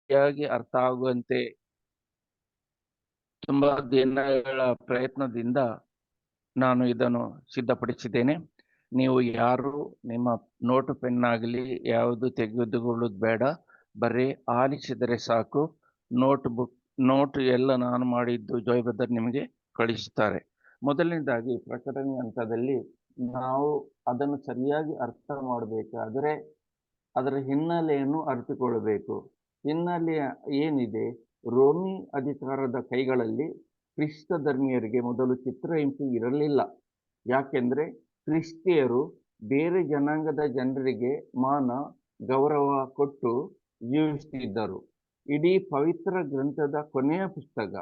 ಸರಿಯಾಗಿ ಅರ್ಥ ಆಗುವಂತೆ ತುಂಬಾ ದಿನಗಳ ಪ್ರಯತ್ನದಿಂದ ನಾನು ಇದನ್ನು ಸಿದ್ಧಪಡಿಸಿದ್ದೇನೆ. ನೀವು ಯಾರು ನಿಮ್ಮ ನೋಟು ಪೆನ್ ಆಗಲಿ ಯಾವುದು ತೆಗೆದುಕೊಳ್ಳೋದು ಬೇಡ, ಬರೀ ಆಲಿಸಿದರೆ ಸಾಕು. ನೋಟು ಎಲ್ಲ ನಾನು ಮಾಡಿದ್ದು ಜೋಯ್ ಬ್ರದರ್ ನಿಮಗೆ ಕಳಿಸುತ್ತಾರೆ. ಮೊದಲನೇದಾಗಿ ಪ್ರಕಟಣೆ ಹಂತದಲ್ಲಿ ನಾವು ಅದನ್ನು ಸರಿಯಾಗಿ ಅರ್ಥ ಮಾಡಬೇಕಾದರೆ ಅದರ ಹಿನ್ನೆಲೆಯನ್ನು ಅರಿತುಕೊಳ್ಳಬೇಕು. ಹಿನ್ನೆಲೆ ಏನಿದೆ? ರೋಮಿ ಅಧಿಕಾರದ ಕೈಗಳಲ್ಲಿ ಕ್ರಿಸ್ತ ಧರ್ಮೀಯರಿಗೆ ಮೊದಲು ಚಿತ್ರಹಿಂಸೆ ಇರಲಿಲ್ಲ. ಯಾಕೆಂದ್ರೆ ಕ್ರಿಸ್ತಿಯರು ಬೇರೆ ಜನಾಂಗದ ಜನರಿಗೆ ಮಾನ ಗೌರವ ಕೊಟ್ಟು ಜೀವಿಸುತ್ತಿದ್ದರು. ಇಡೀ ಪವಿತ್ರ ಗ್ರಂಥದ ಕೊನೆಯ ಪುಸ್ತಕ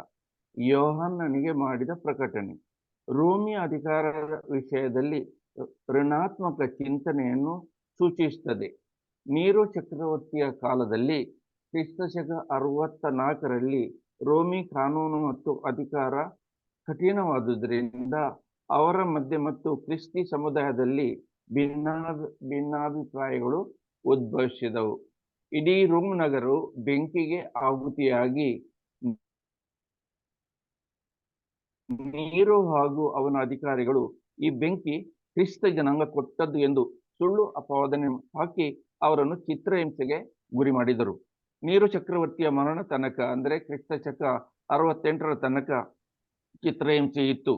ಯೋಹಾನನಿಗೆ ಮಾಡಿದ ಪ್ರಕಟಣೆ ರೋಮಿ ಅಧಿಕಾರದ ವಿಷಯದಲ್ಲಿ ಋಣಾತ್ಮಕ ಚಿಂತನೆಯನ್ನು ಸೂಚಿಸುತ್ತದೆ. ನೀರೋ ಚಕ್ರವರ್ತಿಯ ಕಾಲದಲ್ಲಿ ಕ್ರಿಸ್ತಶಕ 64ರಲ್ಲಿ ರೋಮಿ ಕಾನೂನು ಮತ್ತು ಅಧಿಕಾರ ಕಠಿಣವಾದುದರಿಂದ ಅವರ ಮಧ್ಯೆ ಮತ್ತು ಕ್ರಿಸ್ತಿ ಸಮುದಾಯದಲ್ಲಿ ಭಿನ್ನಾಭಿಪ್ರಾಯಗಳು ಉದ್ಭವಿಸಿದವು. ಇಡೀ ರೋಮ್ ನಗರವು ಬೆಂಕಿಗೆ ಆಹುತಿಯಾಗಿ ನೀರೋ ಹಾಗೂ ಅವನ ಅಧಿಕಾರಿಗಳು ಈ ಬೆಂಕಿ ಕ್ರಿಸ್ತ ಜನಾಂಗ ಕೊಟ್ಟದ್ದು ಎಂದು ಸುಳ್ಳು ಅಪವಾದನೆ ಹಾಕಿ ಅವರನ್ನು ಚಿತ್ರಹಿಂಸೆಗೆ ಗುರಿ ಮಾಡಿದರು. ನೀರು ಚಕ್ರವರ್ತಿಯ ಮರಣ ತನಕ ಅಂದರೆ ಕ್ರಿಸ್ತ ಶಕ 68ರ ತನಕ ಚಿತ್ರಹಿಂಸೆ ಇತ್ತು.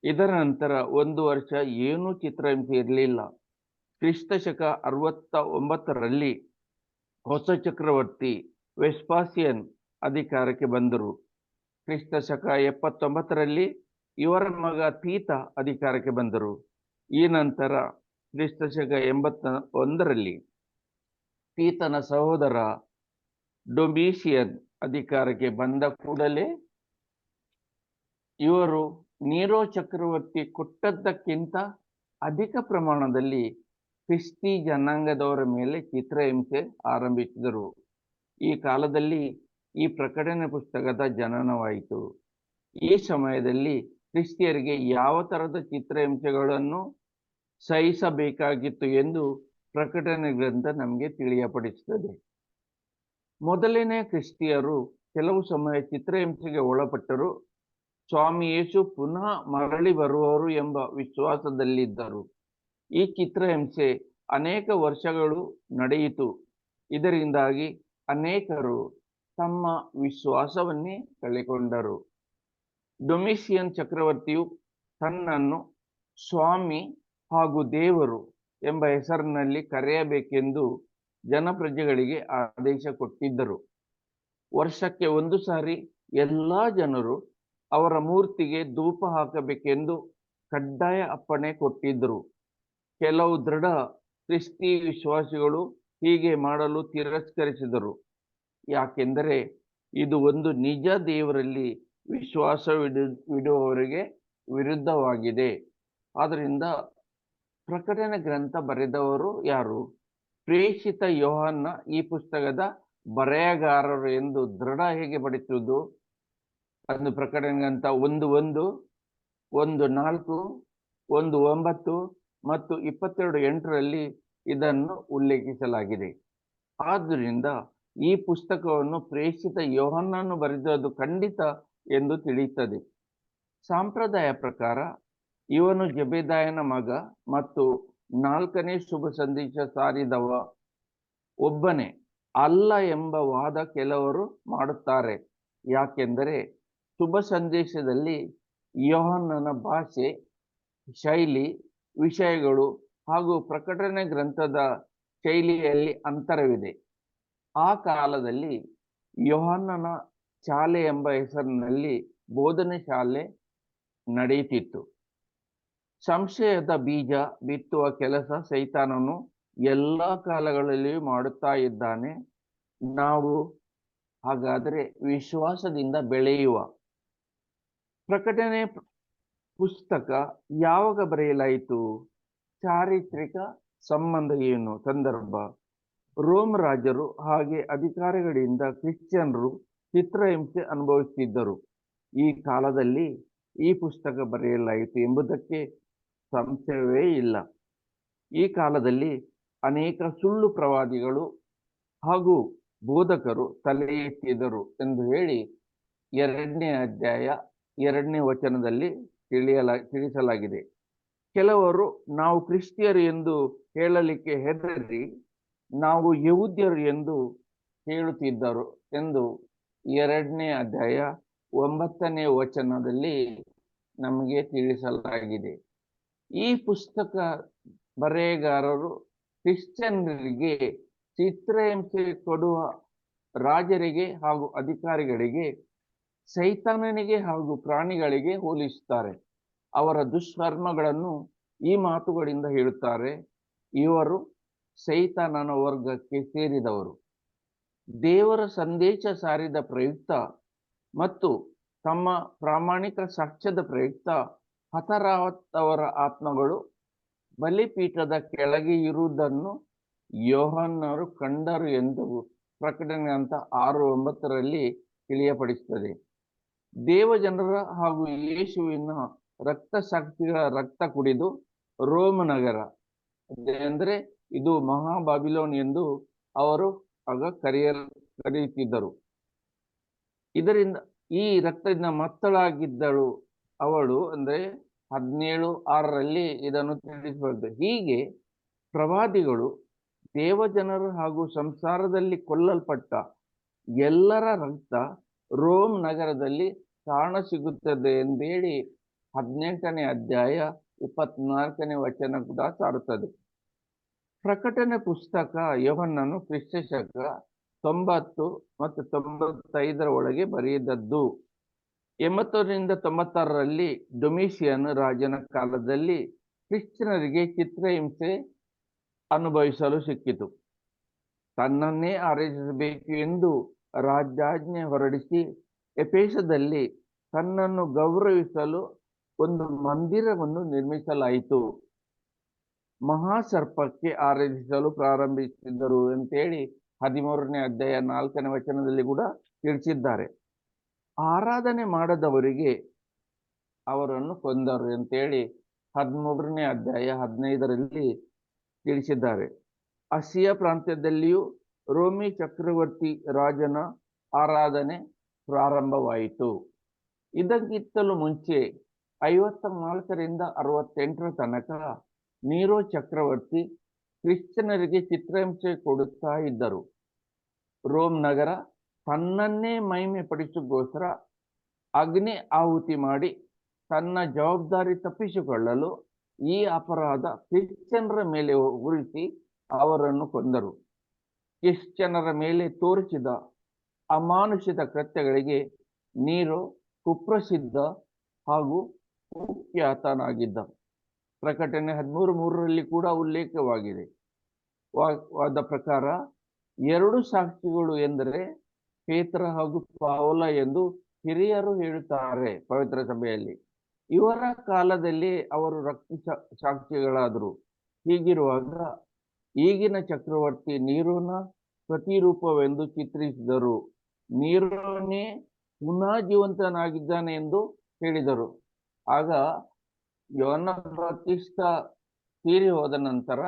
ಇದರ ನಂತರ 1 ವರ್ಷ ಏನೂ ಚಿತ್ರಹಿಂಸೆ ಇರಲಿಲ್ಲ. ಕ್ರಿಸ್ತ ಶಕ 69ರಲ್ಲಿ ಹೊಸ ಚಕ್ರವರ್ತಿ ವೆಸ್ಪಾಸಿಯನ್ ಅಧಿಕಾರಕ್ಕೆ ಬಂದರು. ಕ್ರಿಸ್ತ ಶಕ 79ರಲ್ಲಿ ಇವರ ಮಗ ತೀತ ಅಧಿಕಾರಕ್ಕೆ ಬಂದರು. ಈ ನಂತರ ಕ್ರಿಸ್ತ ಶಕ 81ರಲ್ಲಿ ತೀತನ ಸಹೋದರ ಡೊಮಿಷಿಯನ್ ಅಧಿಕಾರಕ್ಕೆ ಬಂದ ಕೂಡಲೇ ಇವರು ನೀರೋ ಚಕ್ರವರ್ತಿ ಕೊಟ್ಟದ್ದಕ್ಕಿಂತ ಅಧಿಕ ಪ್ರಮಾಣದಲ್ಲಿ ಕ್ರಿಸ್ತಿ ಜನಾಂಗದವರ ಮೇಲೆ ಚಿತ್ರಹಿಂಸೆ ಆರಂಭಿಸಿದರು. ಈ ಕಾಲದಲ್ಲಿ ಈ ಪ್ರಕಟಣೆ ಪುಸ್ತಕದ ಜನನವಾಯಿತು. ಈ ಸಮಯದಲ್ಲಿ ಕ್ರಿಸ್ತಿಯರಿಗೆ ಯಾವ ತರದ ಚಿತ್ರಹಿಂಸೆಗಳನ್ನು ಸಹಿಸಬೇಕಾಗಿತ್ತು ಎಂದು ಪ್ರಕಟಣೆ ಗ್ರಂಥ ನಮಗೆ ತಿಳಿಯಪಡಿಸುತ್ತದೆ. ಮೊದಲನೇ ಕ್ರಿಸ್ತಿಯರು ಕೆಲವು ಸಮಯ ಚಿತ್ರಹಿಂಸೆಗೆ ಒಳಪಟ್ಟರು. ಸ್ವಾಮಿ ಯೇಸು ಪುನಃ ಮರಳಿ ಬರುವರು ಎಂಬ ವಿಶ್ವಾಸದಲ್ಲಿದ್ದರು. ಈ ಚಿತ್ರಹಿಂಸೆ ಅನೇಕ ವರ್ಷಗಳು ನಡೆಯಿತು. ಇದರಿಂದಾಗಿ ಅನೇಕರು ತಮ್ಮ ವಿಶ್ವಾಸವನ್ನೇ ಕಳೆಕೊಂಡರು. ಡೊಮಿಷಿಯನ್ ಚಕ್ರವರ್ತಿಯು ತನ್ನನ್ನು ಸ್ವಾಮಿ ಹಾಗೂ ದೇವರು ಎಂಬ ಹೆಸರಿನಲ್ಲಿ ಕರೆಯಬೇಕೆಂದು ಜನಪ್ರಜೆಗಳಿಗೆ ಆದೇಶ ಕೊಟ್ಟಿದ್ದರು. ವರ್ಷಕ್ಕೆ 1 ಸಾರಿ ಎಲ್ಲಾ ಜನರು ಅವರ ಮೂರ್ತಿಗೆ ಧೂಪ ಹಾಕಬೇಕೆಂದು ಕಡ್ಡಾಯ ಅಪ್ಪಣೆ ಕೊಟ್ಟಿದ್ದರು. ಕೆಲವು ದೃಢ ಕ್ರಿಸ್ತಿ ವಿಶ್ವಾಸಿಗಳು ಹೀಗೆ ಮಾಡಲು ತಿರಸ್ಕರಿಸಿದರು. ಯಾಕೆಂದರೆ ಇದು ಒಂದು ನಿಜ ದೇವರಲ್ಲಿ ವಿಶ್ವಾಸವಿಡುವವರಿಗೆ ವಿರುದ್ಧವಾಗಿದೆ. ಆದ್ದರಿಂದ ಪ್ರಕಟಣೆ ಗ್ರಂಥ ಬರೆದವರು ಯಾರು? ಪ್ರೇಷಿತ ಯೋಹಾನ ಈ ಪುಸ್ತಕದ ಬರೆಯಗಾರರು ಎಂದು ದೃಢ ಹೇಗೆ ಪಡಿಸುವುದು? ಒಂದು ಪ್ರಕಟಣೆ ಗ್ರಂಥ 1:1, 1:4, 1:9 ಮತ್ತು 22:8ರಲ್ಲಿ ಇದನ್ನು ಉಲ್ಲೇಖಿಸಲಾಗಿದೆ. ಆದ್ದರಿಂದ ಈ ಪುಸ್ತಕವನ್ನು ಪ್ರೇಷಿತ ಯೋಹಾನನು ಬರೆದದ್ದು ಖಂಡಿತ ಎಂದು ತಿಳಿಯುತ್ತದೆ. ಸಂಪ್ರದಾಯ ಪ್ರಕಾರ ಇವನು ಜೆಬೆದಾಯನ ಮಗ ಮತ್ತು 4ನೇ ಶುಭ ಸಂದೇಶ ಸಾರಿದವ ಒಬ್ಬನೇ ಅಲ್ಲ ಎಂಬ ವಾದ ಕೆಲವರು ಮಾಡುತ್ತಾರೆ. ಯಾಕೆಂದರೆ ಶುಭ ಸಂದೇಶದಲ್ಲಿ ಯೋಹಾನನ ಭಾಷೆ, ಶೈಲಿ, ವಿಷಯಗಳು ಹಾಗೂ ಪ್ರಕಟಣೆ ಗ್ರಂಥದ ಶೈಲಿಯಲ್ಲಿ ಅಂತರವಿದೆ. ಆ ಕಾಲದಲ್ಲಿ ಯೋಹಾನನ ಶಾಲೆ ಎಂಬ ಹೆಸರಿನಲ್ಲಿ ಬೋಧನೆ ಶಾಲೆ ನಡೆಯುತ್ತಿತ್ತು. ಸಂಶಯದ ಬೀಜ ಬಿತ್ತುವ ಕೆಲಸ ಸೈತಾನನು ಎಲ್ಲ ಕಾಲಗಳಲ್ಲಿಯೂ ಮಾಡುತ್ತಾ ಇದ್ದಾನೆ. ನಾವು ಹಾಗಾದರೆ ವಿಶ್ವಾಸದಿಂದ ಬೆಳೆಯುವ ಪ್ರಕಟಣೆ ಪುಸ್ತಕ ಯಾವಾಗ ಬರೆಯಲಾಯಿತು? ಚಾರಿತ್ರಿಕ ಸಂಬಂಧ ಏನು? ಸಂದರ್ಭ: ರೋಮ್ ರಾಜರು ಹಾಗೆ ಅಧಿಕಾರಿಗಳಿಂದ ಕ್ರಿಶ್ಚಿಯನ್ರು ಚಿತ್ರಹಿಂಸೆ ಅನುಭವಿಸುತ್ತಿದ್ದರು. ಈ ಕಾಲದಲ್ಲಿ ಈ ಪುಸ್ತಕ ಬರೆಯಲಾಯಿತು ಎಂಬುದಕ್ಕೆ ಸಂಶಯವೇ ಇಲ್ಲ. ಈ ಕಾಲದಲ್ಲಿ ಅನೇಕ ಸುಳ್ಳು ಪ್ರವಾದಿಗಳು ಹಾಗೂ ಬೋಧಕರು ತಲೆ ಎತ್ತಿದರು ಎಂದು ಹೇಳಿ 2ನೇ ಅಧ್ಯಾಯ 2ನೇ ವಚನದಲ್ಲಿ ತಿಳಿಸಲಾಗಿದೆ. ಕೆಲವರು ನಾವು ಕ್ರಿಸ್ತಿಯರು ಎಂದು ಹೇಳಲಿಕ್ಕೆ ಹೆದರಿ ನಾವು ಯಹೂದ್ಯರು ಎಂದು ಹೇಳುತ್ತಿದ್ದರು ಎಂದು 2ನೇ ಅಧ್ಯಾಯ 9ನೇ ವಚನದಲ್ಲಿ ನಮಗೆ ತಿಳಿಸಲಾಗಿದೆ. ಈ ಪುಸ್ತಕ ಬರೆಯಗಾರರು ಕ್ರಿಶ್ಚಿಯನ್ನರಿಗೆ ಚಿತ್ರಹಿಂಸೆ ಕೊಡುವ ರಾಜರಿಗೆ ಹಾಗೂ ಅಧಿಕಾರಿಗಳಿಗೆ, ಸೈತಾನನಿಗೆ ಹಾಗೂ ಪ್ರಾಣಿಗಳಿಗೆ ಹೋಲಿಸುತ್ತಾರೆ. ಅವರ ದುಷ್ಕರ್ಮಗಳನ್ನು ಈ ಮಾತುಗಳಿಂದ ಹೇಳುತ್ತಾರೆ. ಇವರು ಸೈತಾನನ ವರ್ಗಕ್ಕೆ ಸೇರಿದವರು. ದೇವರ ಸಂದೇಶ ಸಾರಿದ ಪ್ರಯುಕ್ತ ಮತ್ತು ತಮ್ಮ ಪ್ರಾಮಾಣಿಕ ಸಾಕ್ಷ್ಯದ ಪ್ರಯುಕ್ತ ಹತರಾದವರ ಆತ್ಮಗಳು ಬಲಿಪೀಠದ ಕೆಳಗೆ ಇರುವುದನ್ನು ಯೋಹಾನರು ಕಂಡರು ಎಂದು ಪ್ರಕಟಣೆ ಅಂತ 6:9 ತಿಳಿಯಪಡಿಸುತ್ತದೆ. ದೇವಜನರ ಹಾಗೂ ಯೇಸುವಿನ ರಕ್ತ ಸಾಕ್ಷಿಗಳ ರಕ್ತ ಕುಡಿದು ರೋಮ್ ನಗರ ಅಂದರೆ ಇದು ಮಹಾಬಾಬಿಲೋನ್ ಎಂದು ಅವರು ಆಗ ಕರೆಯುತ್ತಿದ್ದರು. ಇದರಿಂದ ಈ ರಕ್ತದಿಂದ ಮತ್ತಳಾಗಿದ್ದಳು ಅವಳು ಅಂದರೆ 17:6 ಇದನ್ನು ತಿಳಿಸಬಹುದು. ಹೀಗೆ ಪ್ರವಾದಿಗಳು ದೇವಜನರು ಹಾಗೂ ಸಂಸಾರದಲ್ಲಿ ಕೊಲ್ಲಲ್ಪಟ್ಟ ಎಲ್ಲರ ರಕ್ತ ರೋಮ್ ನಗರದಲ್ಲಿ ಕಾಣ ಸಿಗುತ್ತದೆ ಎಂದೇಳಿ 18ನೇ ಅಧ್ಯಾಯ 24ನೇ ವಚನ ಕೂಡ ಸಾರುತ್ತದೆ. ಪ್ರಕಟಣೆ ಪುಸ್ತಕ ಯೋಹನ್ನನು ಕ್ರಿಸ್ತಶಕ 90 ಮತ್ತು 95 ಒಳಗೆ ಬರೆದದ್ದು. 80ರಿಂದ 96 ಡೊಮಿಷಿಯನ್ ರಾಜನ ಕಾಲದಲ್ಲಿ ಕ್ರಿಶ್ಚಿಯನರಿಗೆ ಚಿತ್ರಹಿಂಸೆ ಅನುಭವಿಸಲು ಸಿಕ್ಕಿತು. ತನ್ನನ್ನೇ ಆರಾಧಿಸಬೇಕು ಎಂದು ರಾಜಾಜ್ಞೆ ಹೊರಡಿಸಿ ಎಫೆಸದಲ್ಲಿ ತನ್ನನ್ನು ಗೌರವಿಸಲು ಒಂದು ಮಂದಿರವನ್ನು ನಿರ್ಮಿಸಲಾಯಿತು. ಮಹಾಸರ್ಪಕ್ಕೆ ಆರಾಧಿಸಲು ಪ್ರಾರಂಭಿಸಿದರು ಅಂತೇಳಿ 13ನೇ ಅಧ್ಯಾಯ 4ನೇ ವಚನದಲ್ಲಿ ಕೂಡ ತಿಳಿಸಿದ್ದಾರೆ. ಆರಾಧನೆ ಮಾಡದವರಿಗೆ ಅವರನ್ನು ಕೊಂದರು ಅಂತೇಳಿ 13ನೇ ಅಧ್ಯಾಯ 15 ತಿಳಿಸಿದ್ದಾರೆ. ಆಸಿಯಾ ಪ್ರಾಂತ್ಯದಲ್ಲಿಯೂ ರೋಮಿ ಚಕ್ರವರ್ತಿ ರಾಜನ ಆರಾಧನೆ ಪ್ರಾರಂಭವಾಯಿತು. ಇದಕ್ಕಿಂತಲೂ ಮುಂಚೆ 54ರಿಂದ 68 ತನಕ ನೀರೋ ಚಕ್ರವರ್ತಿ ಕ್ರಿಶ್ಚಿಯನರಿಗೆ ಚಿತ್ರಹಿಂಸೆ ಕೊಡುತ್ತಾ ಇದ್ದರು. ರೋಮ್ ನಗರ ತನ್ನನ್ನೇ ಮಹಿಮೆ ಪಡಿಸೋಕ್ಕೋಸ್ಕರ ಅಗ್ನಿ ಆಹುತಿ ಮಾಡಿ ತನ್ನ ಜವಾಬ್ದಾರಿ ತಪ್ಪಿಸಿಕೊಳ್ಳಲು ಈ ಅಪರಾಧ ಕ್ರಿಶ್ಚಿಯನರ ಮೇಲೆ ಉರಿಸಿ ಅವರನ್ನು ಕೊಂದರು. ಕ್ರಿಶ್ಚಿಯನರ ಮೇಲೆ ತೋರಿಸಿದ ಅಮಾನುಷಿಕ ಕೃತ್ಯಗಳಿಗೆ ನೀರೋ ಕುಪ್ರಸಿದ್ಧ ಹಾಗೂ ಕುಖ್ಯಾತನಾಗಿದ್ದ. ಪ್ರಕಟಣೆ 13:3 ಕೂಡ ಉಲ್ಲೇಖವಾಗಿದೆ. ವಾದ ಪ್ರಕಾರ 2 ಸಾಕ್ಷಿಗಳು ಎಂದರೆ ಪೇತ್ರ ಹಾಗೂ ಪೌಲ ಎಂದು ಹಿರಿಯರು ಹೇಳುತ್ತಾರೆ ಪವಿತ್ರ ಸಭೆಯಲ್ಲಿ. ಇವರ ಕಾಲದಲ್ಲಿ ಅವರು ರಕ್ತ ಸಾಕ್ಷಿಗಳಾದರು. ಹೀಗಿರುವಾಗ ಈಗಿನ ಚಕ್ರವರ್ತಿ ನೀರೋನ ಪ್ರತಿರೂಪವೆಂದು ಚಿತ್ರಿಸಿದರು. ನೀರೋನೇ ಪುನಃ ಜೀವಂತನಾಗಿದ್ದಾನೆ ಎಂದು ಹೇಳಿದರು. ಆಗ ಯೋಹನ್ನ ಬಾಪ್ತಿಸ್ತ ತೀರಿ ಹೋದ ನಂತರ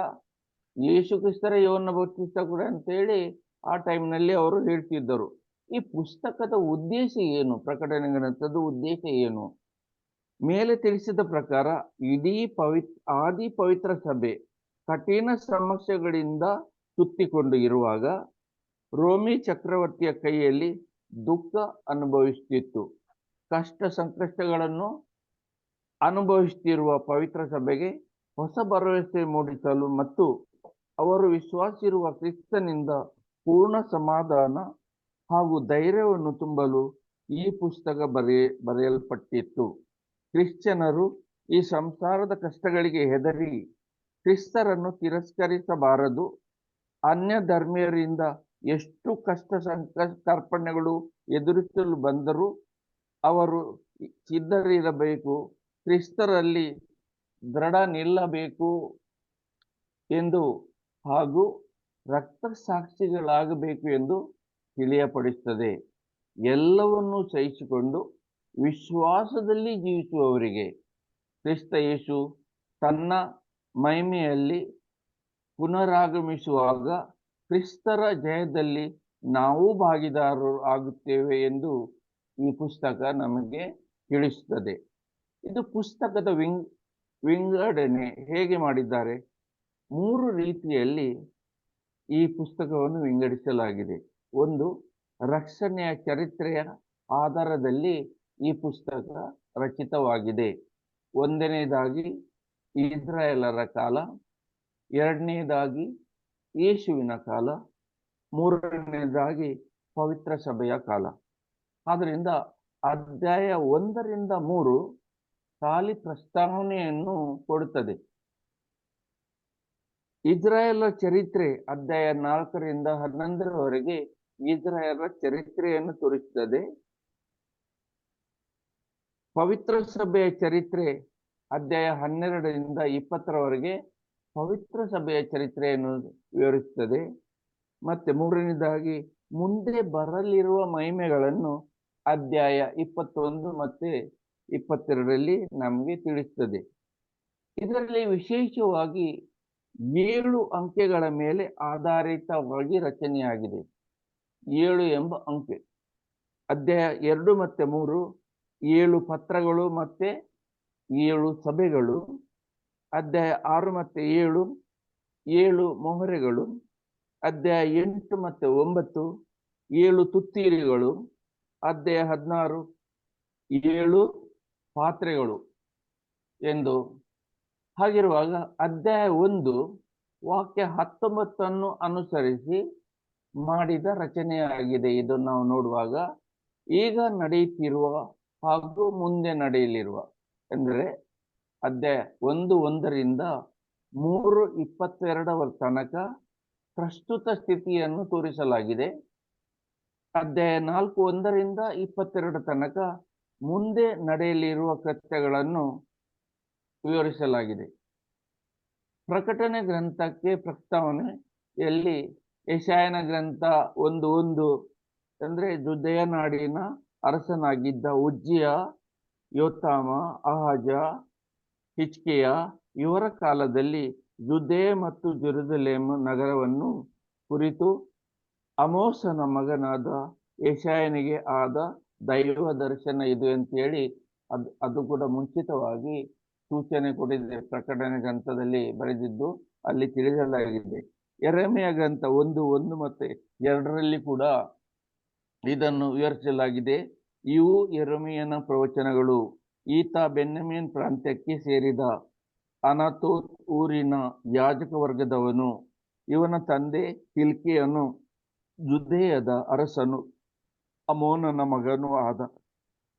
ಯೇಸು ಕ್ರಿಸ್ತರ ಯೋಹನ್ನ ಬಾಪ್ತಿಸ್ತ ಕೂಡ ಅಂತೇಳಿ ಆ ಟೈಮ್ನಲ್ಲಿ ಅವರು ಹೇಳ್ತಿದ್ದರು. ಈ ಪುಸ್ತಕದ ಉದ್ದೇಶ ಏನು? ಪ್ರಕಟಣೆ ಗ್ರಂಥದ ಉದ್ದೇಶ ಏನು? ಮೇಲೆ ತಿಳಿಸಿದ ಪ್ರಕಾರ ಇಡೀ ಆದಿ ಪವಿತ್ರ ಸಭೆ ಕಠಿಣ ಸಮಸ್ಯೆಗಳಿಂದ ಸುತ್ತಿಕೊಂಡು ಇರುವಾಗ ರೋಮಿ ಚಕ್ರವರ್ತಿಯ ಕೈಯಲ್ಲಿ ದುಃಖ ಅನುಭವಿಸುತ್ತಿತ್ತು. ಕಷ್ಟ ಸಂಕಷ್ಟಗಳನ್ನು ಅನುಭವಿಸುತ್ತಿರುವ ಪವಿತ್ರ ಸಭೆಗೆ ಹೊಸ ಭರವಸೆ ಮೂಡಿಸಲು ಮತ್ತು ಅವರು ವಿಶ್ವಾಸಿರುವ ಕ್ರಿಸ್ತನಿಂದ ಪೂರ್ಣ ಸಮಾಧಾನ ಹಾಗೂ ಧೈರ್ಯವನ್ನು ತುಂಬಲು ಈ ಪುಸ್ತಕ ಬರೆಯಲ್ಪಟ್ಟಿತ್ತು. ಕ್ರಿಶ್ಚಿಯನರು ಈ ಸಂಸಾರದ ಕಷ್ಟಗಳಿಗೆ ಹೆದರಿ ಕ್ರಿಸ್ತರನ್ನು ತಿರಸ್ಕರಿಸಬಾರದು. ಅನ್ಯ ಧರ್ಮೀಯರಿಂದ ಎಷ್ಟು ಕಷ್ಟ ಕಾರ್ಪಣ್ಯಗಳು ಎದುರಿಸಲು ಬಂದರೂ ಅವರು ಸಿದ್ಧರಿರಬೇಕು, ಕ್ರಿಸ್ತರಲ್ಲಿ ದೃಢ ನಿಲ್ಲಬೇಕು ಎಂದು ಹಾಗೂ ರಕ್ತ ಸಾಕ್ಷಿಗಳಾಗಬೇಕು ಎಂದು ತಿಳಿಯಪಡಿಸುತ್ತದೆ. ಎಲ್ಲವನ್ನೂ ಸಹಿಸಿಕೊಂಡು ವಿಶ್ವಾಸದಲ್ಲಿ ಜೀವಿಸುವವರಿಗೆ ಕ್ರಿಸ್ತ ಯೇಸು ತನ್ನ ಮಹಿಮೆಯಲ್ಲಿ ಪುನರಾಗಮಿಸುವಾಗ ಕ್ರಿಸ್ತರ ಜಯದಲ್ಲಿ ನಾವು ಭಾಗಿದಾರರು ಆಗುತ್ತೇವೆ ಎಂದು ಈ ಪುಸ್ತಕ ನಮಗೆ ತಿಳಿಸುತ್ತದೆ. ಇದು ಪುಸ್ತಕದ ವಿಂಗಡಣೆ ಹೇಗೆ ಮಾಡಿದ್ದಾರೆ? 3 ರೀತಿಯಲ್ಲಿ ಈ ಪುಸ್ತಕವನ್ನು ವಿಂಗಡಿಸಲಾಗಿದೆ. ಒಂದು, ರಕ್ಷಣೆಯ ಚರಿತ್ರೆಯ ಆಧಾರದಲ್ಲಿ ಈ ಪುಸ್ತಕ ರಚಿತವಾಗಿದೆ. ಒಂದನೇದಾಗಿ ಇಸ್ರಾಯೇಲರ ಕಾಲ, ಎರಡನೇದಾಗಿ ಯೇಸುವಿನ ಕಾಲ, ಮೂರನೇದಾಗಿ ಪವಿತ್ರ ಸಭೆಯ ಕಾಲ. ಆದ್ದರಿಂದ ಅಧ್ಯಾಯ 1ರಿಂದ 3 ಖಾಲಿ ಪ್ರಸ್ತಾವನೆಯನ್ನು ಕೊಡುತ್ತದೆ. ಇಸ್ರಾಯೇಲರ ಚರಿತ್ರೆ ಅಧ್ಯಾಯ 4ರಿಂದ 11ರವರೆಗೆ ಇಸ್ರಾಯೇಲರ ಚರಿತ್ರೆಯನ್ನು ತೋರಿಸುತ್ತದೆ. ಪವಿತ್ರ ಸಭೆಯ ಚರಿತ್ರೆ ಅಧ್ಯಾಯ 12ರಿಂದ 20ರವರೆಗೆ ಪವಿತ್ರ ಸಭೆಯ ಚರಿತ್ರೆಯನ್ನು ವಿವರಿಸುತ್ತದೆ. ಮತ್ತೆ ಮೂರನೇದಾಗಿ ಮುಂದೆ ಬರಲಿರುವ ಮಹಿಮೆಗಳನ್ನು ಅಧ್ಯಾಯ 21 ಮತ್ತೆ 22ರಲ್ಲಿ ನಮಗೆ ತಿಳಿಸುತ್ತದೆ. ಇದರಲ್ಲಿ ವಿಶೇಷವಾಗಿ 7 ಅಂಕೆಗಳ ಮೇಲೆ ಆಧಾರಿತವಾಗಿ ರಚನೆಯಾಗಿದೆ. 7 ಎಂಬ ಅಂಕೆ. ಅಧ್ಯಾಯ 2 ಮತ್ತೆ 3 7 ಪತ್ರಗಳು ಮತ್ತೆ 7 ಸಭೆಗಳು. ಅಧ್ಯಾಯ 6 ಮತ್ತೆ 7 7 ಮೊಹರೆಗಳು. ಅಧ್ಯಾಯ 8 ಮತ್ತೆ 9 7 ತುತ್ತೂರಿಗಳು. ಅಧ್ಯಾಯ 16 7 ಪಾತ್ರೆಗಳು ಎಂದು. ಹಾಗಿರುವಾಗ ಅಧ್ಯಾಯ 1 ವಾಕ್ಯ 19 ಅನುಸರಿಸಿ ಮಾಡಿದ ರಚನೆಯಾಗಿದೆ. ಇದನ್ನು ನಾವು ನೋಡುವಾಗ ಈಗ ನಡೆಯುತ್ತಿರುವ ಹಾಗೂ ಮುಂದೆ ನಡೆಯಲಿರುವ ಅಂದರೆ ಅಧ್ಯಾಯ 1:1ರಿಂದ 3:22 ತನಕ ಪ್ರಸ್ತುತ ಸ್ಥಿತಿಯನ್ನು ತೋರಿಸಲಾಗಿದೆ. ಅಧ್ಯಾಯ 4:1ರಿಂದ 22 ತನಕ ಮುಂದೆ ನಡೆಯಲಿರುವ ಕೃತ್ಯಗಳನ್ನು ವಿವರಿಸಲಾಗಿದೆ. ಪ್ರಕಟಣೆ ಗ್ರಂಥಕ್ಕೆ ಪ್ರಸ್ತಾವನೆಯಲ್ಲಿ ಯೆಶಾಯನ ಗ್ರಂಥ 1:1 ಅಂದರೆ ಜುದೆಯ ನಾಡಿನ ಅರಸನಾಗಿದ್ದ ಉಜ್ಜಿಯ, ಯೋತಾಮ, ಆಹಾಜ, ಹಿಜ್ಕೀಯ ಇವರ ಕಾಲದಲ್ಲಿ ಜುದೆಯ ಮತ್ತು ಜೆರುಸಲೇಮ್ ನಗರವನ್ನು ಕುರಿತು ಆಮೋಸನ ಮಗನಾದ ಯೆಶಾಯನಿಗೆ ಆದ ದೈವ ದರ್ಶನ ಇದು ಅಂತೇಳಿ ಅದು ಕೂಡ ಮುಂಚಿತವಾಗಿ ಸೂಚನೆ ಕೊಟ್ಟಿದೆ. ಪ್ರಕಟಣೆ ಗ್ರಂಥದಲ್ಲಿ ಬರೆದಿದ್ದು ಅಲ್ಲಿ ತಿಳಿಸಲಾಗಿದೆ. ಯೆರೆಮೀಯ ಗ್ರಂಥ 1:1 ಮತ್ತೆ 2ರಲ್ಲಿ ಕೂಡ ಇದನ್ನು ವಿವರಿಸಲಾಗಿದೆ. ಇವು ಯೆರೆಮೀಯನ ಪ್ರವಚನಗಳು. ಈತ ಬೆನ್ಯಾಮೀನ್ ಪ್ರಾಂತ್ಯಕ್ಕೆ ಸೇರಿದ ಅನಾತೋತ್ ಊರಿನ ಯಾಜಕ ವರ್ಗದವನು. ಇವನ ತಂದೆ ಹಿಲ್ಕೀಯನು ಜುದೆಯದ ಅರಸನು, ಆಮೋನನ ಮಗನೂ ಆದ.